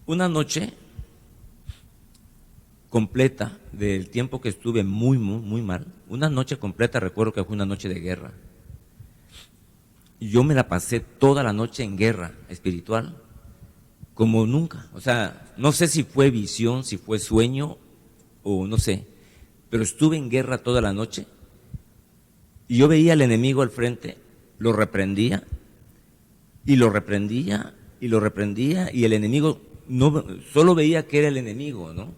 Una noche completa del tiempo que estuve muy mal, una noche completa, recuerdo que fue una noche de guerra. Y yo me la pasé toda la noche en guerra espiritual, como nunca. O sea, no sé si fue visión, si fue sueño o no sé, pero estuve en guerra toda la noche y yo veía al enemigo al frente, lo reprendía y lo reprendía y lo reprendía y el enemigo no, solo veía que era el enemigo, ¿no?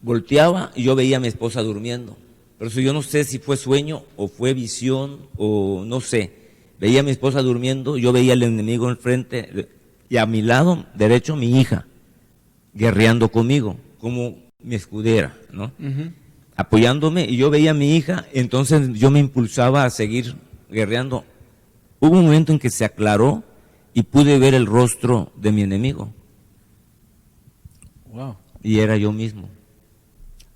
Volteaba y yo veía a mi esposa durmiendo. Pero eso yo no sé si fue sueño o fue visión o no sé. Veía a mi esposa durmiendo, yo veía al enemigo enfrente y a mi lado derecho mi hija, guerreando conmigo, como mi escudera, ¿no? apoyándome, y yo veía a mi hija, entonces yo me impulsaba a seguir guerreando. Hubo un momento en que se aclaró y pude ver el rostro de mi enemigo. Wow. Y era yo mismo.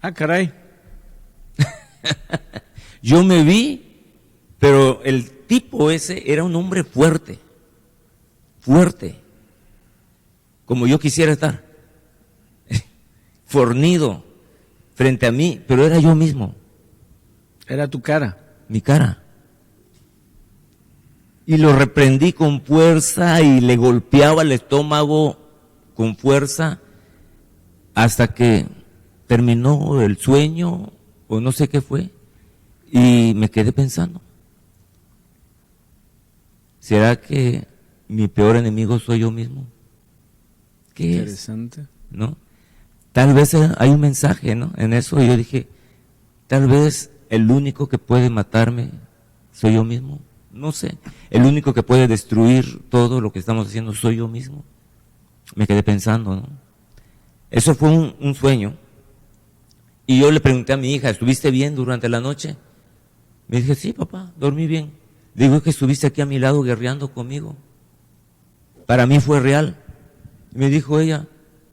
Ah, caray. Yo me vi, pero el tipo ese era un hombre fuerte, como yo quisiera estar, fornido frente a mí, pero era yo mismo. Era tu cara. Mi cara. Y lo reprendí con fuerza y le golpeaba el estómago con fuerza hasta que terminó el sueño o no sé qué fue, y me quedé pensando, ¿será que mi peor enemigo soy yo mismo? ¿Qué Interesante. es? ¿No? Tal vez hay un mensaje, ¿no? En eso yo dije, tal vez el único que puede matarme soy yo mismo. No sé, el único que puede destruir todo lo que estamos haciendo soy yo mismo. Me quedé pensando, ¿no? Eso fue un sueño. Y yo le pregunté a mi hija, ¿estuviste bien durante la noche? Me dije, sí, papá, dormí bien. Digo, es que estuviste aquí a mi lado guerreando conmigo. Para mí fue real. Y me dijo ella,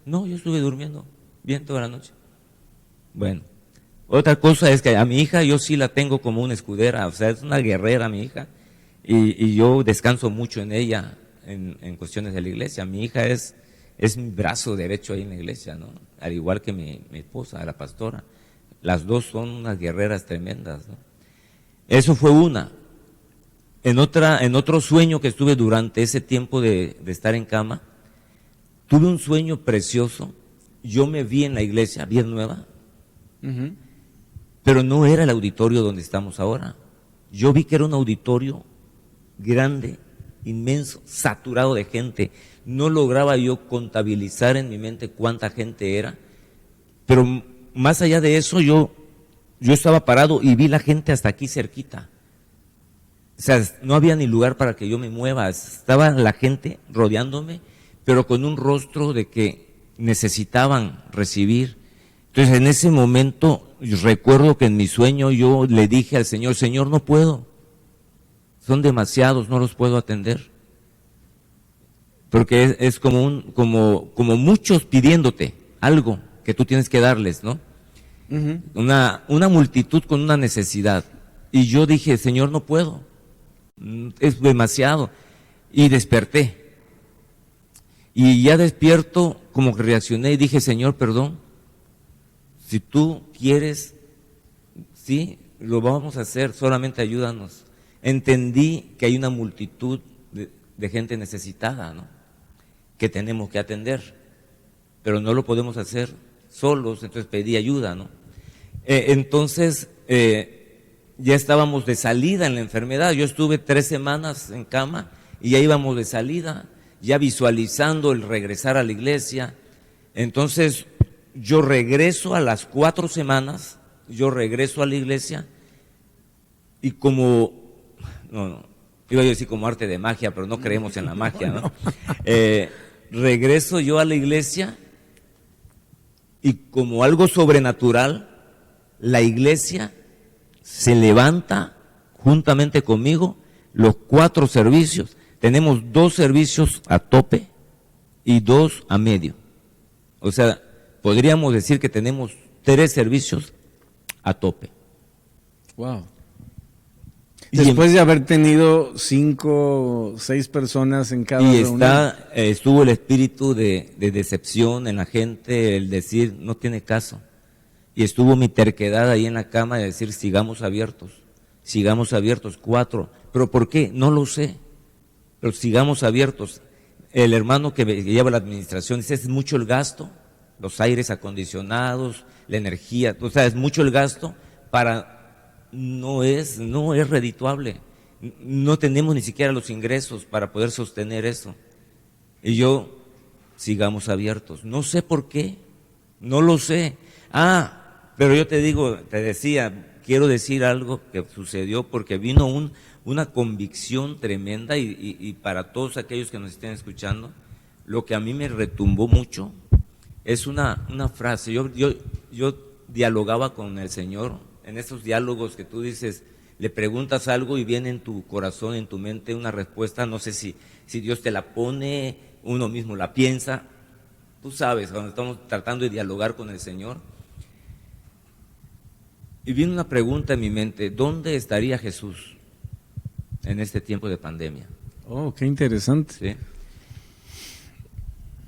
no, yo estuve durmiendo bien toda la noche. Bueno, otra cosa es que a mi hija yo sí la tengo como una escudera, o sea, es una guerrera mi hija. Y yo descanso mucho en ella en cuestiones de la iglesia. Mi hija es mi brazo derecho ahí en la iglesia, ¿no? Al igual que mi esposa, la pastora. Las dos son unas guerreras tremendas, ¿no? Eso fue una. En otro sueño que estuve durante ese tiempo de estar en cama, tuve un sueño precioso. Yo me vi en la iglesia, bien nueva, pero no era el auditorio donde estamos ahora. Yo vi que era un auditorio grande, inmenso, saturado de gente. No lograba yo contabilizar en mi mente cuánta gente era, pero más allá de eso yo estaba parado y vi la gente hasta aquí cerquita. O sea, no había ni lugar para que yo me mueva, estaba la gente rodeándome, pero con un rostro de que necesitaban recibir. Entonces en ese momento recuerdo que en mi sueño yo le dije al Señor, Señor, no puedo, son demasiados, no los puedo atender. Porque es como muchos pidiéndote algo que tú tienes que darles, ¿no? Una multitud con una necesidad. Y yo dije, Señor, no puedo, es demasiado. Y desperté. Y ya despierto, como que reaccioné y dije, Señor, perdón, si tú quieres, sí, lo vamos a hacer, solamente ayúdanos. Entendí que hay una multitud de gente necesitada, ¿no? Que tenemos que atender, pero no lo podemos hacer solos, entonces pedí ayuda, ¿no? Entonces, ya estábamos de salida en la enfermedad. Yo estuve 3 semanas en cama y ya íbamos de salida, ya visualizando el regresar a la iglesia. Entonces yo regreso a las 4 semanas, yo regreso a la iglesia y iba a decir como arte de magia, pero no creemos en la magia, ¿no? Regreso yo a la iglesia y como algo sobrenatural, la iglesia se levanta juntamente conmigo, los 4 servicios. Tenemos 2 servicios a tope y 2 a medio. O sea, podríamos decir que tenemos 3 servicios a tope. Wow. Después de haber tenido 5 o 6 personas en cada reunión. Estuvo el espíritu de decepción en la gente, el decir, no tiene caso. Y estuvo mi terquedad ahí en la cama de decir, sigamos abiertos, 4. ¿Pero por qué? No lo sé. Pero sigamos abiertos. El hermano que lleva la administración dice, es mucho el gasto, los aires acondicionados, la energía, o sea, es mucho el gasto no es redituable. No tenemos ni siquiera los ingresos para poder sostener eso. Y sigamos abiertos. No sé por qué, no lo sé. Pero yo te decía, quiero decir algo que sucedió porque vino una convicción tremenda y para todos aquellos que nos estén escuchando, lo que a mí me retumbó mucho es una frase. Yo dialogaba con el Señor, en esos diálogos que tú dices, le preguntas algo y viene en tu corazón, en tu mente una respuesta, no sé si Dios te la pone, uno mismo la piensa, tú sabes, cuando estamos tratando de dialogar con el Señor. Y viene una pregunta en mi mente, ¿dónde estaría Jesús en este tiempo de pandemia? Oh, qué interesante. ¿Sí?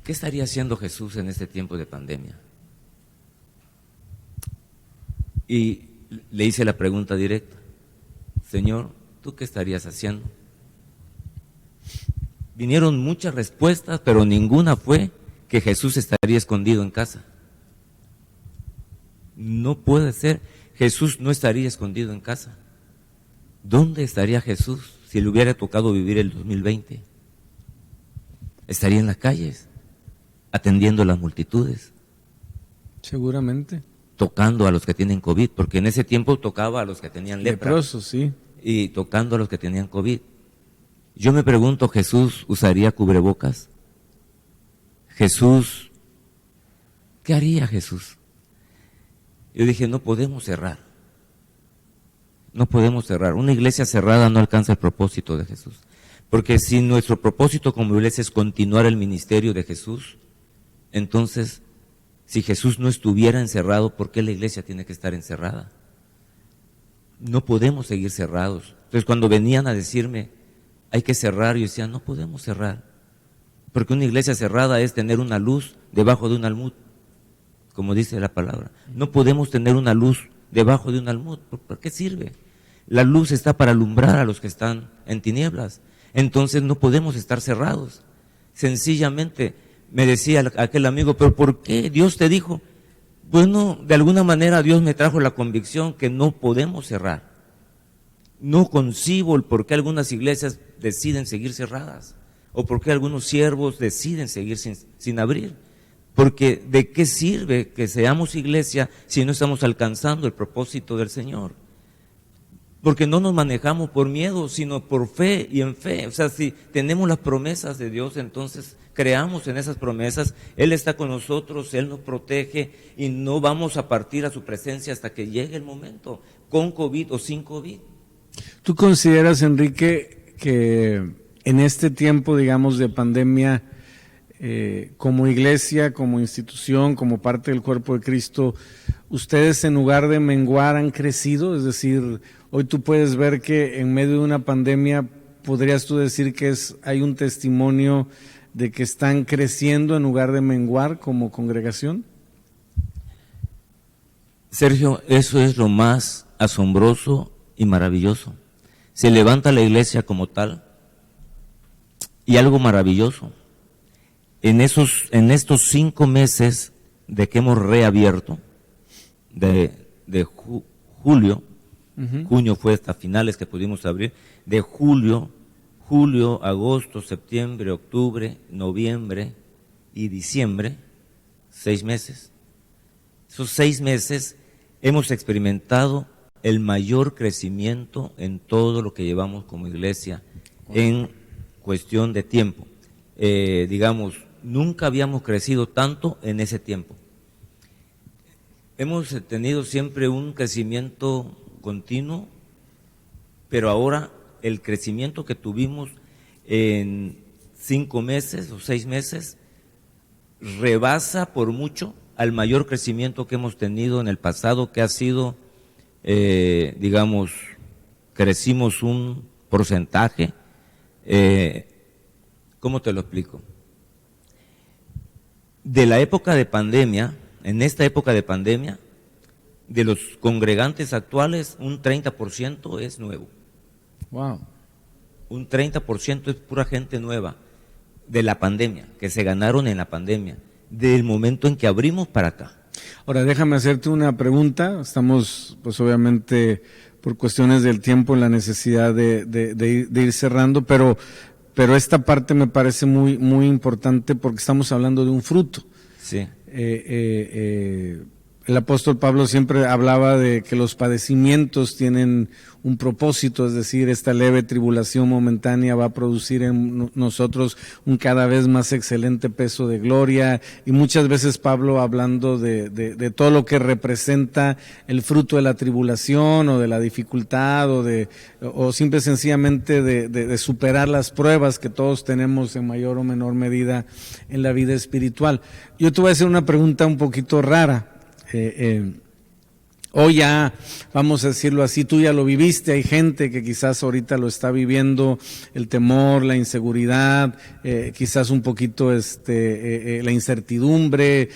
¿Qué estaría haciendo Jesús en este tiempo de pandemia? Y le hice la pregunta directa, Señor, ¿tú qué estarías haciendo? Vinieron muchas respuestas, pero ninguna fue que Jesús estaría escondido en casa. No puede ser, Jesús no estaría escondido en casa. ¿Dónde estaría Jesús si le hubiera tocado vivir el 2020? Estaría en las calles, atendiendo a las multitudes. Seguramente. Tocando a los que tienen COVID, porque en ese tiempo tocaba a los que tenían lepra. Leprosos, sí. Y tocando a los que tenían COVID. Yo me pregunto, ¿Jesús usaría cubrebocas? Jesús, ¿qué haría Jesús? Yo dije, no podemos cerrar. No podemos cerrar. Una iglesia cerrada no alcanza el propósito de Jesús. Porque si nuestro propósito como iglesia es continuar el ministerio de Jesús, entonces, si Jesús no estuviera encerrado, ¿por qué la iglesia tiene que estar encerrada? No podemos seguir cerrados. Entonces, cuando venían a decirme, hay que cerrar, yo decía, no podemos cerrar. Porque una iglesia cerrada es tener una luz debajo de un almud, como dice la palabra. No podemos tener una luz debajo de un almud. ¿Por qué sirve? La luz está para alumbrar a los que están en tinieblas. Entonces no podemos estar cerrados. Sencillamente, me decía aquel amigo, ¿pero por qué Dios te dijo? Bueno, de alguna manera Dios me trajo la convicción que no podemos cerrar. No concibo el por qué algunas iglesias deciden seguir cerradas o por qué algunos siervos deciden seguir sin abrir. Porque ¿de qué sirve que seamos iglesia si no estamos alcanzando el propósito del Señor? Porque no nos manejamos por miedo, sino por fe y en fe. O sea, si tenemos las promesas de Dios, entonces creamos en esas promesas. Él está con nosotros, Él nos protege y no vamos a partir a su presencia hasta que llegue el momento, con COVID o sin COVID. ¿Tú consideras, Enrique, que en este tiempo, digamos, de pandemia, como iglesia, como institución, como parte del cuerpo de Cristo, ustedes en lugar de menguar han crecido? Es decir, hoy tú puedes ver que en medio de una pandemia, ¿podrías tú decir que hay un testimonio de que están creciendo en lugar de menguar como congregación? Sergio, eso es lo más asombroso y maravilloso. Se levanta la iglesia como tal y algo maravilloso. En estos 5 meses de que hemos reabierto, de julio, junio fue hasta finales que pudimos abrir, de julio, agosto, septiembre, octubre, noviembre y diciembre, 6 meses. Esos 6 meses hemos experimentado el mayor crecimiento en todo lo que llevamos como iglesia en cuestión de tiempo. Digamos, nunca habíamos crecido tanto en ese tiempo. Hemos tenido siempre un crecimiento continuo, pero ahora el crecimiento que tuvimos en 5 meses o 6 meses rebasa por mucho al mayor crecimiento que hemos tenido en el pasado, que ha sido, digamos, crecimos un porcentaje. ¿Cómo te lo explico? De la época de pandemia, en esta época de pandemia, de los congregantes actuales, un 30% es nuevo. Wow. Un 30% es pura gente nueva de la pandemia, que se ganaron en la pandemia, del momento en que abrimos para acá. Ahora, déjame hacerte una pregunta. Estamos, pues obviamente, por cuestiones del tiempo, en la necesidad de ir cerrando, pero esta parte me parece muy, muy importante porque estamos hablando de un fruto. Sí. El apóstol Pablo siempre hablaba de que los padecimientos tienen un propósito, es decir, esta leve tribulación momentánea va a producir en nosotros un cada vez más excelente peso de gloria, y muchas veces Pablo, hablando de todo lo que representa el fruto de la tribulación o de la dificultad o simple y sencillamente de superar las pruebas que todos tenemos en mayor o menor medida en la vida espiritual. Yo te voy a hacer una pregunta un poquito rara. Hoy ya, vamos a decirlo así, tú ya lo viviste, hay gente que quizás ahorita lo está viviendo, el temor, la inseguridad, quizás un poquito la incertidumbre,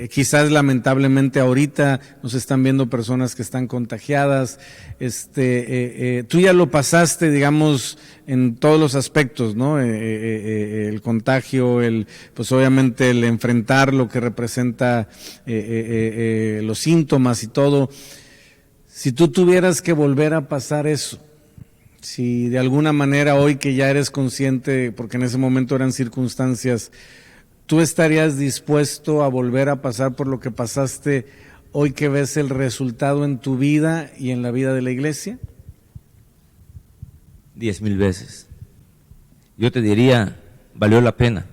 quizás lamentablemente ahorita nos están viendo personas que están contagiadas. Tú ya lo pasaste, digamos, en todos los aspectos, ¿no? El contagio, pues obviamente el enfrentar lo que representa los síntomas y todo. Si tú tuvieras que volver a pasar eso, si de alguna manera hoy que ya eres consciente, porque en ese momento eran circunstancias, ¿tú estarías dispuesto a volver a pasar por lo que pasaste hoy que ves el resultado en tu vida y en la vida de la iglesia? 10,000 veces. Yo te diría, valió la pena,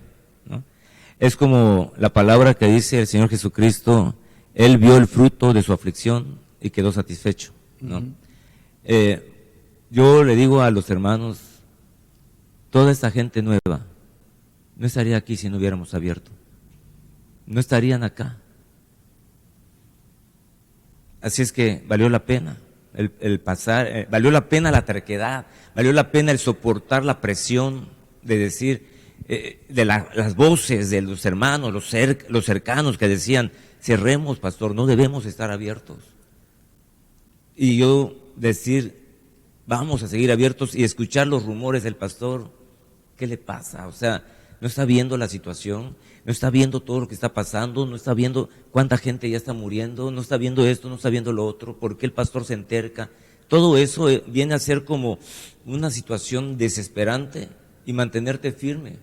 ¿no? Es como la palabra que dice el Señor Jesucristo, Él vio el fruto de su aflicción y quedó satisfecho, ¿no? Yo le digo a los hermanos, toda esta gente nueva no estaría aquí si no hubiéramos abierto, no estarían acá. Así es que valió la pena el pasar, valió la pena la terquedad, valió la pena el soportar la presión de decir, las voces de los hermanos, los cercanos que decían, cerremos, pastor, no debemos estar abiertos. Y yo decir, vamos a seguir abiertos, y escuchar los rumores del pastor, ¿qué le pasa? O sea, no está viendo la situación, no está viendo todo lo que está pasando, no está viendo cuánta gente ya está muriendo, no está viendo esto, no está viendo lo otro, por qué el pastor se enterca. Todo eso viene a ser como una situación desesperante, y mantenerte firme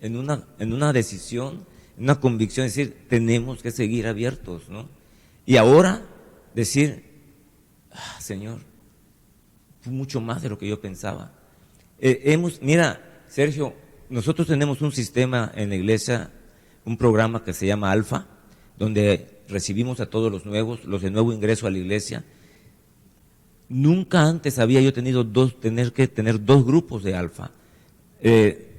en una decisión, en una convicción, es decir, tenemos que seguir abiertos, ¿no? Y ahora decir, Señor, fue mucho más de lo que yo pensaba. Mira, Sergio, nosotros tenemos un sistema en la iglesia, un programa que se llama Alfa, donde recibimos a todos los nuevos, los de nuevo ingreso a la iglesia. Nunca antes había yo tener que tener 2 grupos de Alfa.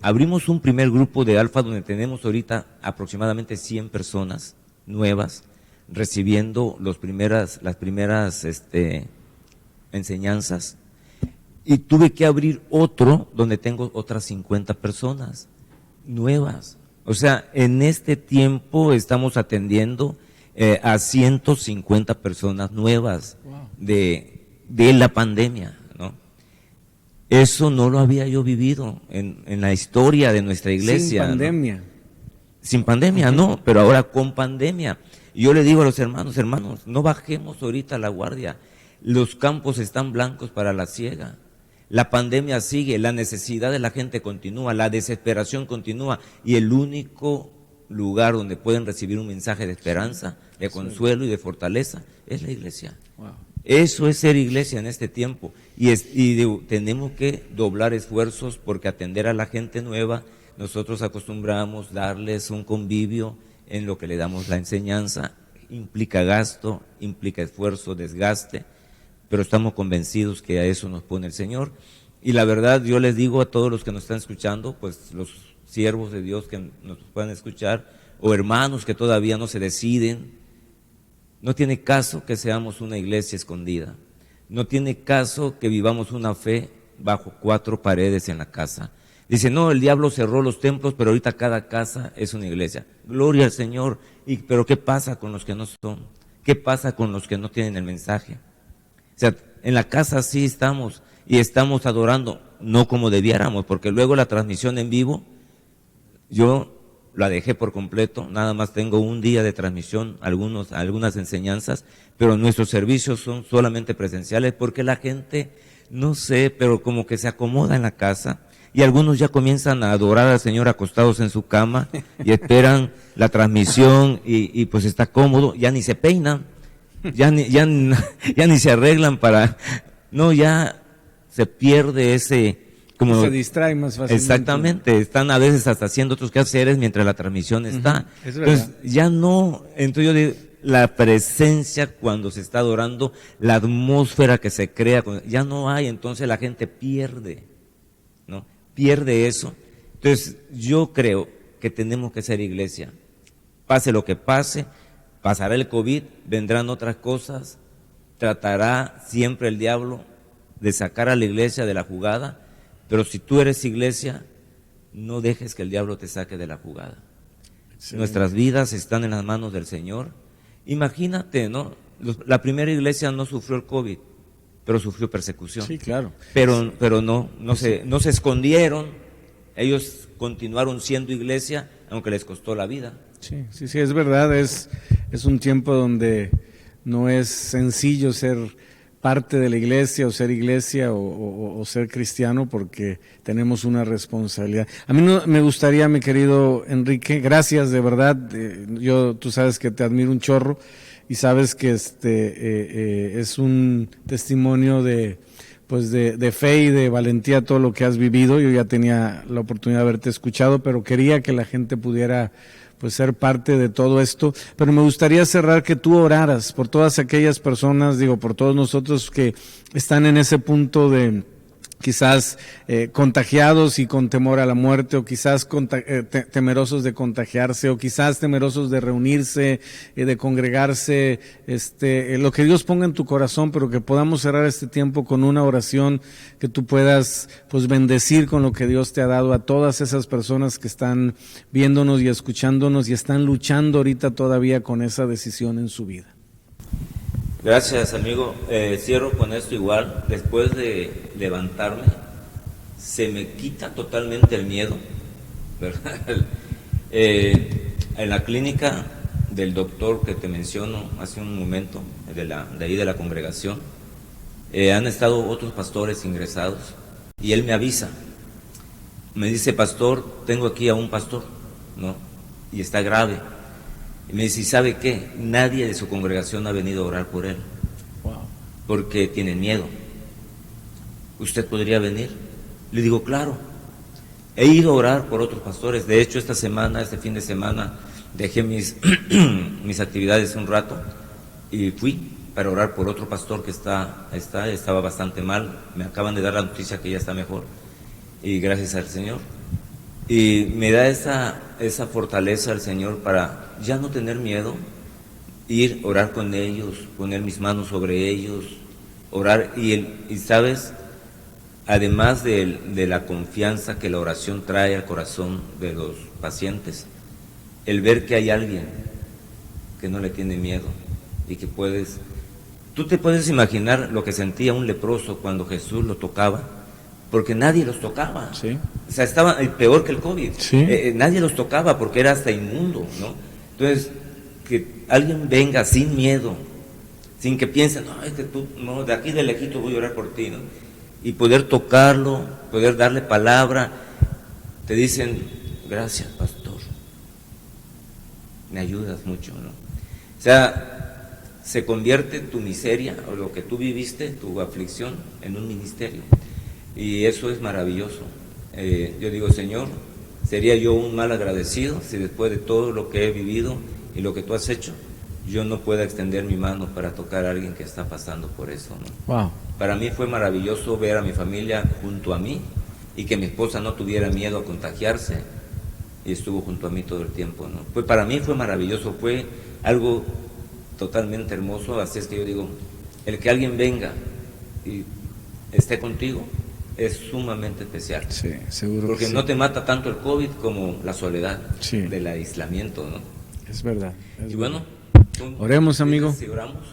Abrimos un primer grupo de Alfa donde tenemos ahorita aproximadamente 100 personas nuevas recibiendo las primeras enseñanzas, y tuve que abrir otro donde tengo otras 50 personas nuevas. O sea, en este tiempo estamos atendiendo a 150 personas nuevas de la pandemia, ¿no? Eso no lo había yo vivido en la historia de nuestra iglesia. Sin pandemia. ¿No? Sin pandemia, no, pero ahora con pandemia. Y yo le digo a los hermanos, no bajemos ahorita la guardia. Los campos están blancos para la siega. La pandemia sigue, la necesidad de la gente continúa, la desesperación continúa, y el único lugar donde pueden recibir un mensaje de esperanza, de consuelo y de fortaleza es la iglesia. Wow. Eso es ser iglesia en este tiempo, y tenemos que doblar esfuerzos, porque atender a la gente nueva, nosotros acostumbramos darles un convivio en lo que le damos la enseñanza, implica gasto, implica esfuerzo, desgaste, pero estamos convencidos que a eso nos pone el Señor. Y la verdad, yo les digo a todos los que nos están escuchando, pues los siervos de Dios que nos puedan escuchar, o hermanos que todavía no se deciden, no tiene caso que seamos una iglesia escondida, no tiene caso que vivamos una fe bajo 4 paredes en la casa. Dice, no, el diablo cerró los templos, pero ahorita cada casa es una iglesia. Gloria al Señor. Pero ¿qué pasa con los que no son? ¿Qué pasa con los que no tienen el mensaje? O sea, en la casa sí estamos, y estamos adorando, no como debiéramos, porque luego la transmisión en vivo, yo la dejé por completo, nada más tengo un día de transmisión, algunas enseñanzas, pero nuestros servicios son solamente presenciales, porque la gente, no sé, pero como que se acomoda en la casa, y algunos ya comienzan a adorar al Señor acostados en su cama y esperan la transmisión y pues está cómodo, ya ni se peinan, ya ni se arreglan ya se pierde ese... Como, se distrae más fácilmente. Exactamente, están a veces hasta haciendo otros quehaceres mientras la transmisión está. Es verdad. Entonces, ya no, entonces yo digo, la presencia cuando se está adorando, la atmósfera que se crea, ya no hay, entonces la gente pierde, ¿no? Pierde eso. Entonces, yo creo que tenemos que ser iglesia. Pase lo que pase, pasará el COVID, vendrán otras cosas, tratará siempre el diablo de sacar a la iglesia de la jugada, pero si tú eres iglesia, no dejes que el diablo te saque de la jugada. Sí. Nuestras vidas están en las manos del Señor. Imagínate, ¿no? La primera iglesia no sufrió el COVID, pero sufrió persecución. Sí, claro. Pero no se escondieron, ellos continuaron siendo iglesia, aunque les costó la vida. Sí, es verdad, es un tiempo donde no es sencillo ser parte de la iglesia o ser iglesia o ser cristiano, porque tenemos una responsabilidad. A mí me gustaría, mi querido Enrique, gracias de verdad, tú sabes que te admiro un chorro y sabes que es un testimonio de fe y de valentía todo lo que has vivido. Yo ya tenía la oportunidad de haberte escuchado, pero quería que la gente pudiera pues ser parte de todo esto, pero me gustaría cerrar que tú oraras por todas aquellas personas, por todos nosotros que están en ese punto de quizás contagiados y con temor a la muerte, o quizás temerosos de contagiarse, o quizás temerosos de reunirse, de congregarse, lo que Dios ponga en tu corazón, pero que podamos cerrar este tiempo con una oración, que tú puedas pues bendecir con lo que Dios te ha dado a todas esas personas que están viéndonos y escuchándonos y están luchando ahorita todavía con esa decisión en su vida. Gracias, amigo. Cierro con esto igual. Después de levantarme, se me quita totalmente el miedo, ¿verdad? En la clínica del doctor que te menciono hace un momento, de ahí de la congregación, han estado otros pastores ingresados y él me avisa. Me dice, pastor, tengo aquí a un pastor, ¿no? Y está grave. Y me dice, ¿y sabe qué? Nadie de su congregación ha venido a orar por él. Wow. Porque tienen miedo. ¿Usted podría venir? Le digo, claro. He ido a orar por otros pastores. De hecho, este fin de semana, dejé mis actividades un rato y fui para orar por otro pastor que estaba bastante mal. Me acaban de dar la noticia que ya está mejor. Y gracias al Señor. Y me da esa fortaleza al Señor para ya no tener miedo, ir, orar con ellos, poner mis manos sobre ellos, orar. Y sabes, además de la confianza que la oración trae al corazón de los pacientes, el ver que hay alguien que no le tiene miedo y que tú te puedes imaginar lo que sentía un leproso cuando Jesús lo tocaba, porque nadie los tocaba. Sí. O sea, estaba peor que el COVID. Sí. Nadie los tocaba porque era hasta inmundo, ¿no? Entonces, que alguien venga sin miedo, sin que piensen, no, de aquí de lejito voy a orar por ti, ¿no? Y poder tocarlo, poder darle palabra, te dicen, gracias, pastor, me ayudas mucho, ¿no? O sea, se convierte tu miseria o lo que tú viviste, tu aflicción, en un ministerio. Y eso es maravilloso. Yo digo, Señor, sería yo un mal agradecido si después de todo lo que he vivido y lo que tú has hecho, yo no pueda extender mi mano para tocar a alguien que está pasando por eso, ¿no? Wow. Para mí fue maravilloso ver a mi familia junto a mí y que mi esposa no tuviera miedo a contagiarse y estuvo junto a mí todo el tiempo, ¿no? Para mí fue maravilloso, fue algo totalmente hermoso. Así es que yo digo, el que alguien venga y esté contigo es sumamente especial. Sí, seguro. Porque no te mata tanto el COVID como la soledad del aislamiento, ¿no? Es verdad. Y bueno, oremos, amigo. Si oramos.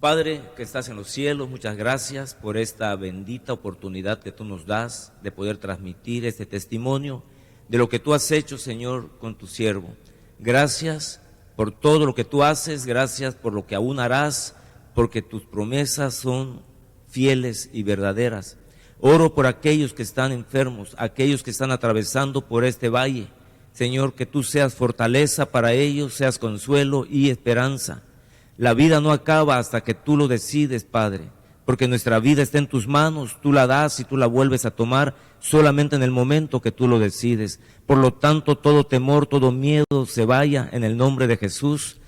Padre que estás en los cielos, muchas gracias por esta bendita oportunidad que tú nos das de poder transmitir este testimonio de lo que tú has hecho, Señor, con tu siervo. Gracias por todo lo que tú haces, gracias por lo que aún harás, porque tus promesas son fieles y verdaderas. Oro por aquellos que están enfermos, aquellos que están atravesando por este valle. Señor, que tú seas fortaleza para ellos, seas consuelo y esperanza. La vida no acaba hasta que tú lo decides, Padre, porque nuestra vida está en tus manos, tú la das y tú la vuelves a tomar solamente en el momento que tú lo decides. Por lo tanto, todo temor, todo miedo se vaya en el nombre de Jesús.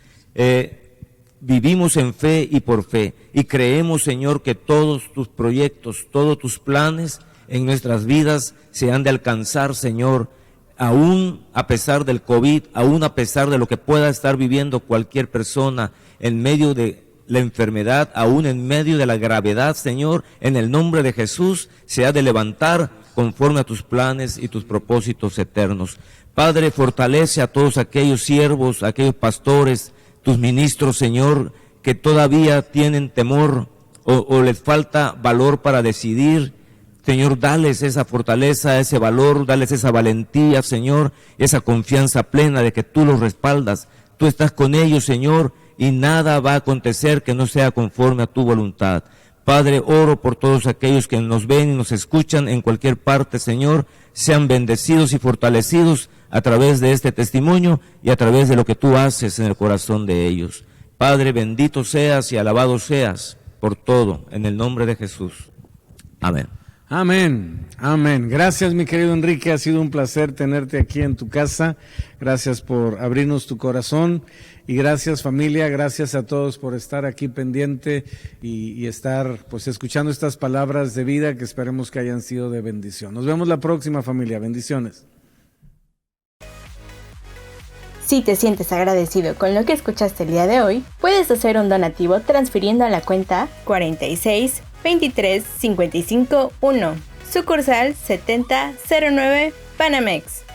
Vivimos en fe y por fe y creemos, Señor, que todos tus proyectos, todos tus planes en nuestras vidas se han de alcanzar, Señor, aún a pesar del COVID, aún a pesar de lo que pueda estar viviendo cualquier persona en medio de la enfermedad, aún en medio de la gravedad, Señor, en el nombre de Jesús se ha de levantar conforme a tus planes y tus propósitos eternos. Padre, fortalece a todos aquellos siervos, aquellos pastores, tus ministros, Señor, que todavía tienen temor o les falta valor para decidir. Señor, dales esa fortaleza, ese valor, dales esa valentía, Señor, esa confianza plena de que tú los respaldas. Tú estás con ellos, Señor, y nada va a acontecer que no sea conforme a tu voluntad. Padre, oro por todos aquellos que nos ven y nos escuchan en cualquier parte, Señor, sean bendecidos y fortalecidos a través de este testimonio y a través de lo que tú haces en el corazón de ellos. Padre, bendito seas y alabado seas por todo, en el nombre de Jesús. Amén. Amén, amén. Gracias, mi querido Enrique, ha sido un placer tenerte aquí en tu casa. Gracias por abrirnos tu corazón y gracias, familia, gracias a todos por estar aquí pendiente y estar pues escuchando estas palabras de vida que esperemos que hayan sido de bendición. Nos vemos la próxima, familia. Bendiciones. Si te sientes agradecido con lo que escuchaste el día de hoy, puedes hacer un donativo transfiriendo a la cuenta 46 23 55 1, sucursal 7009 Banamex.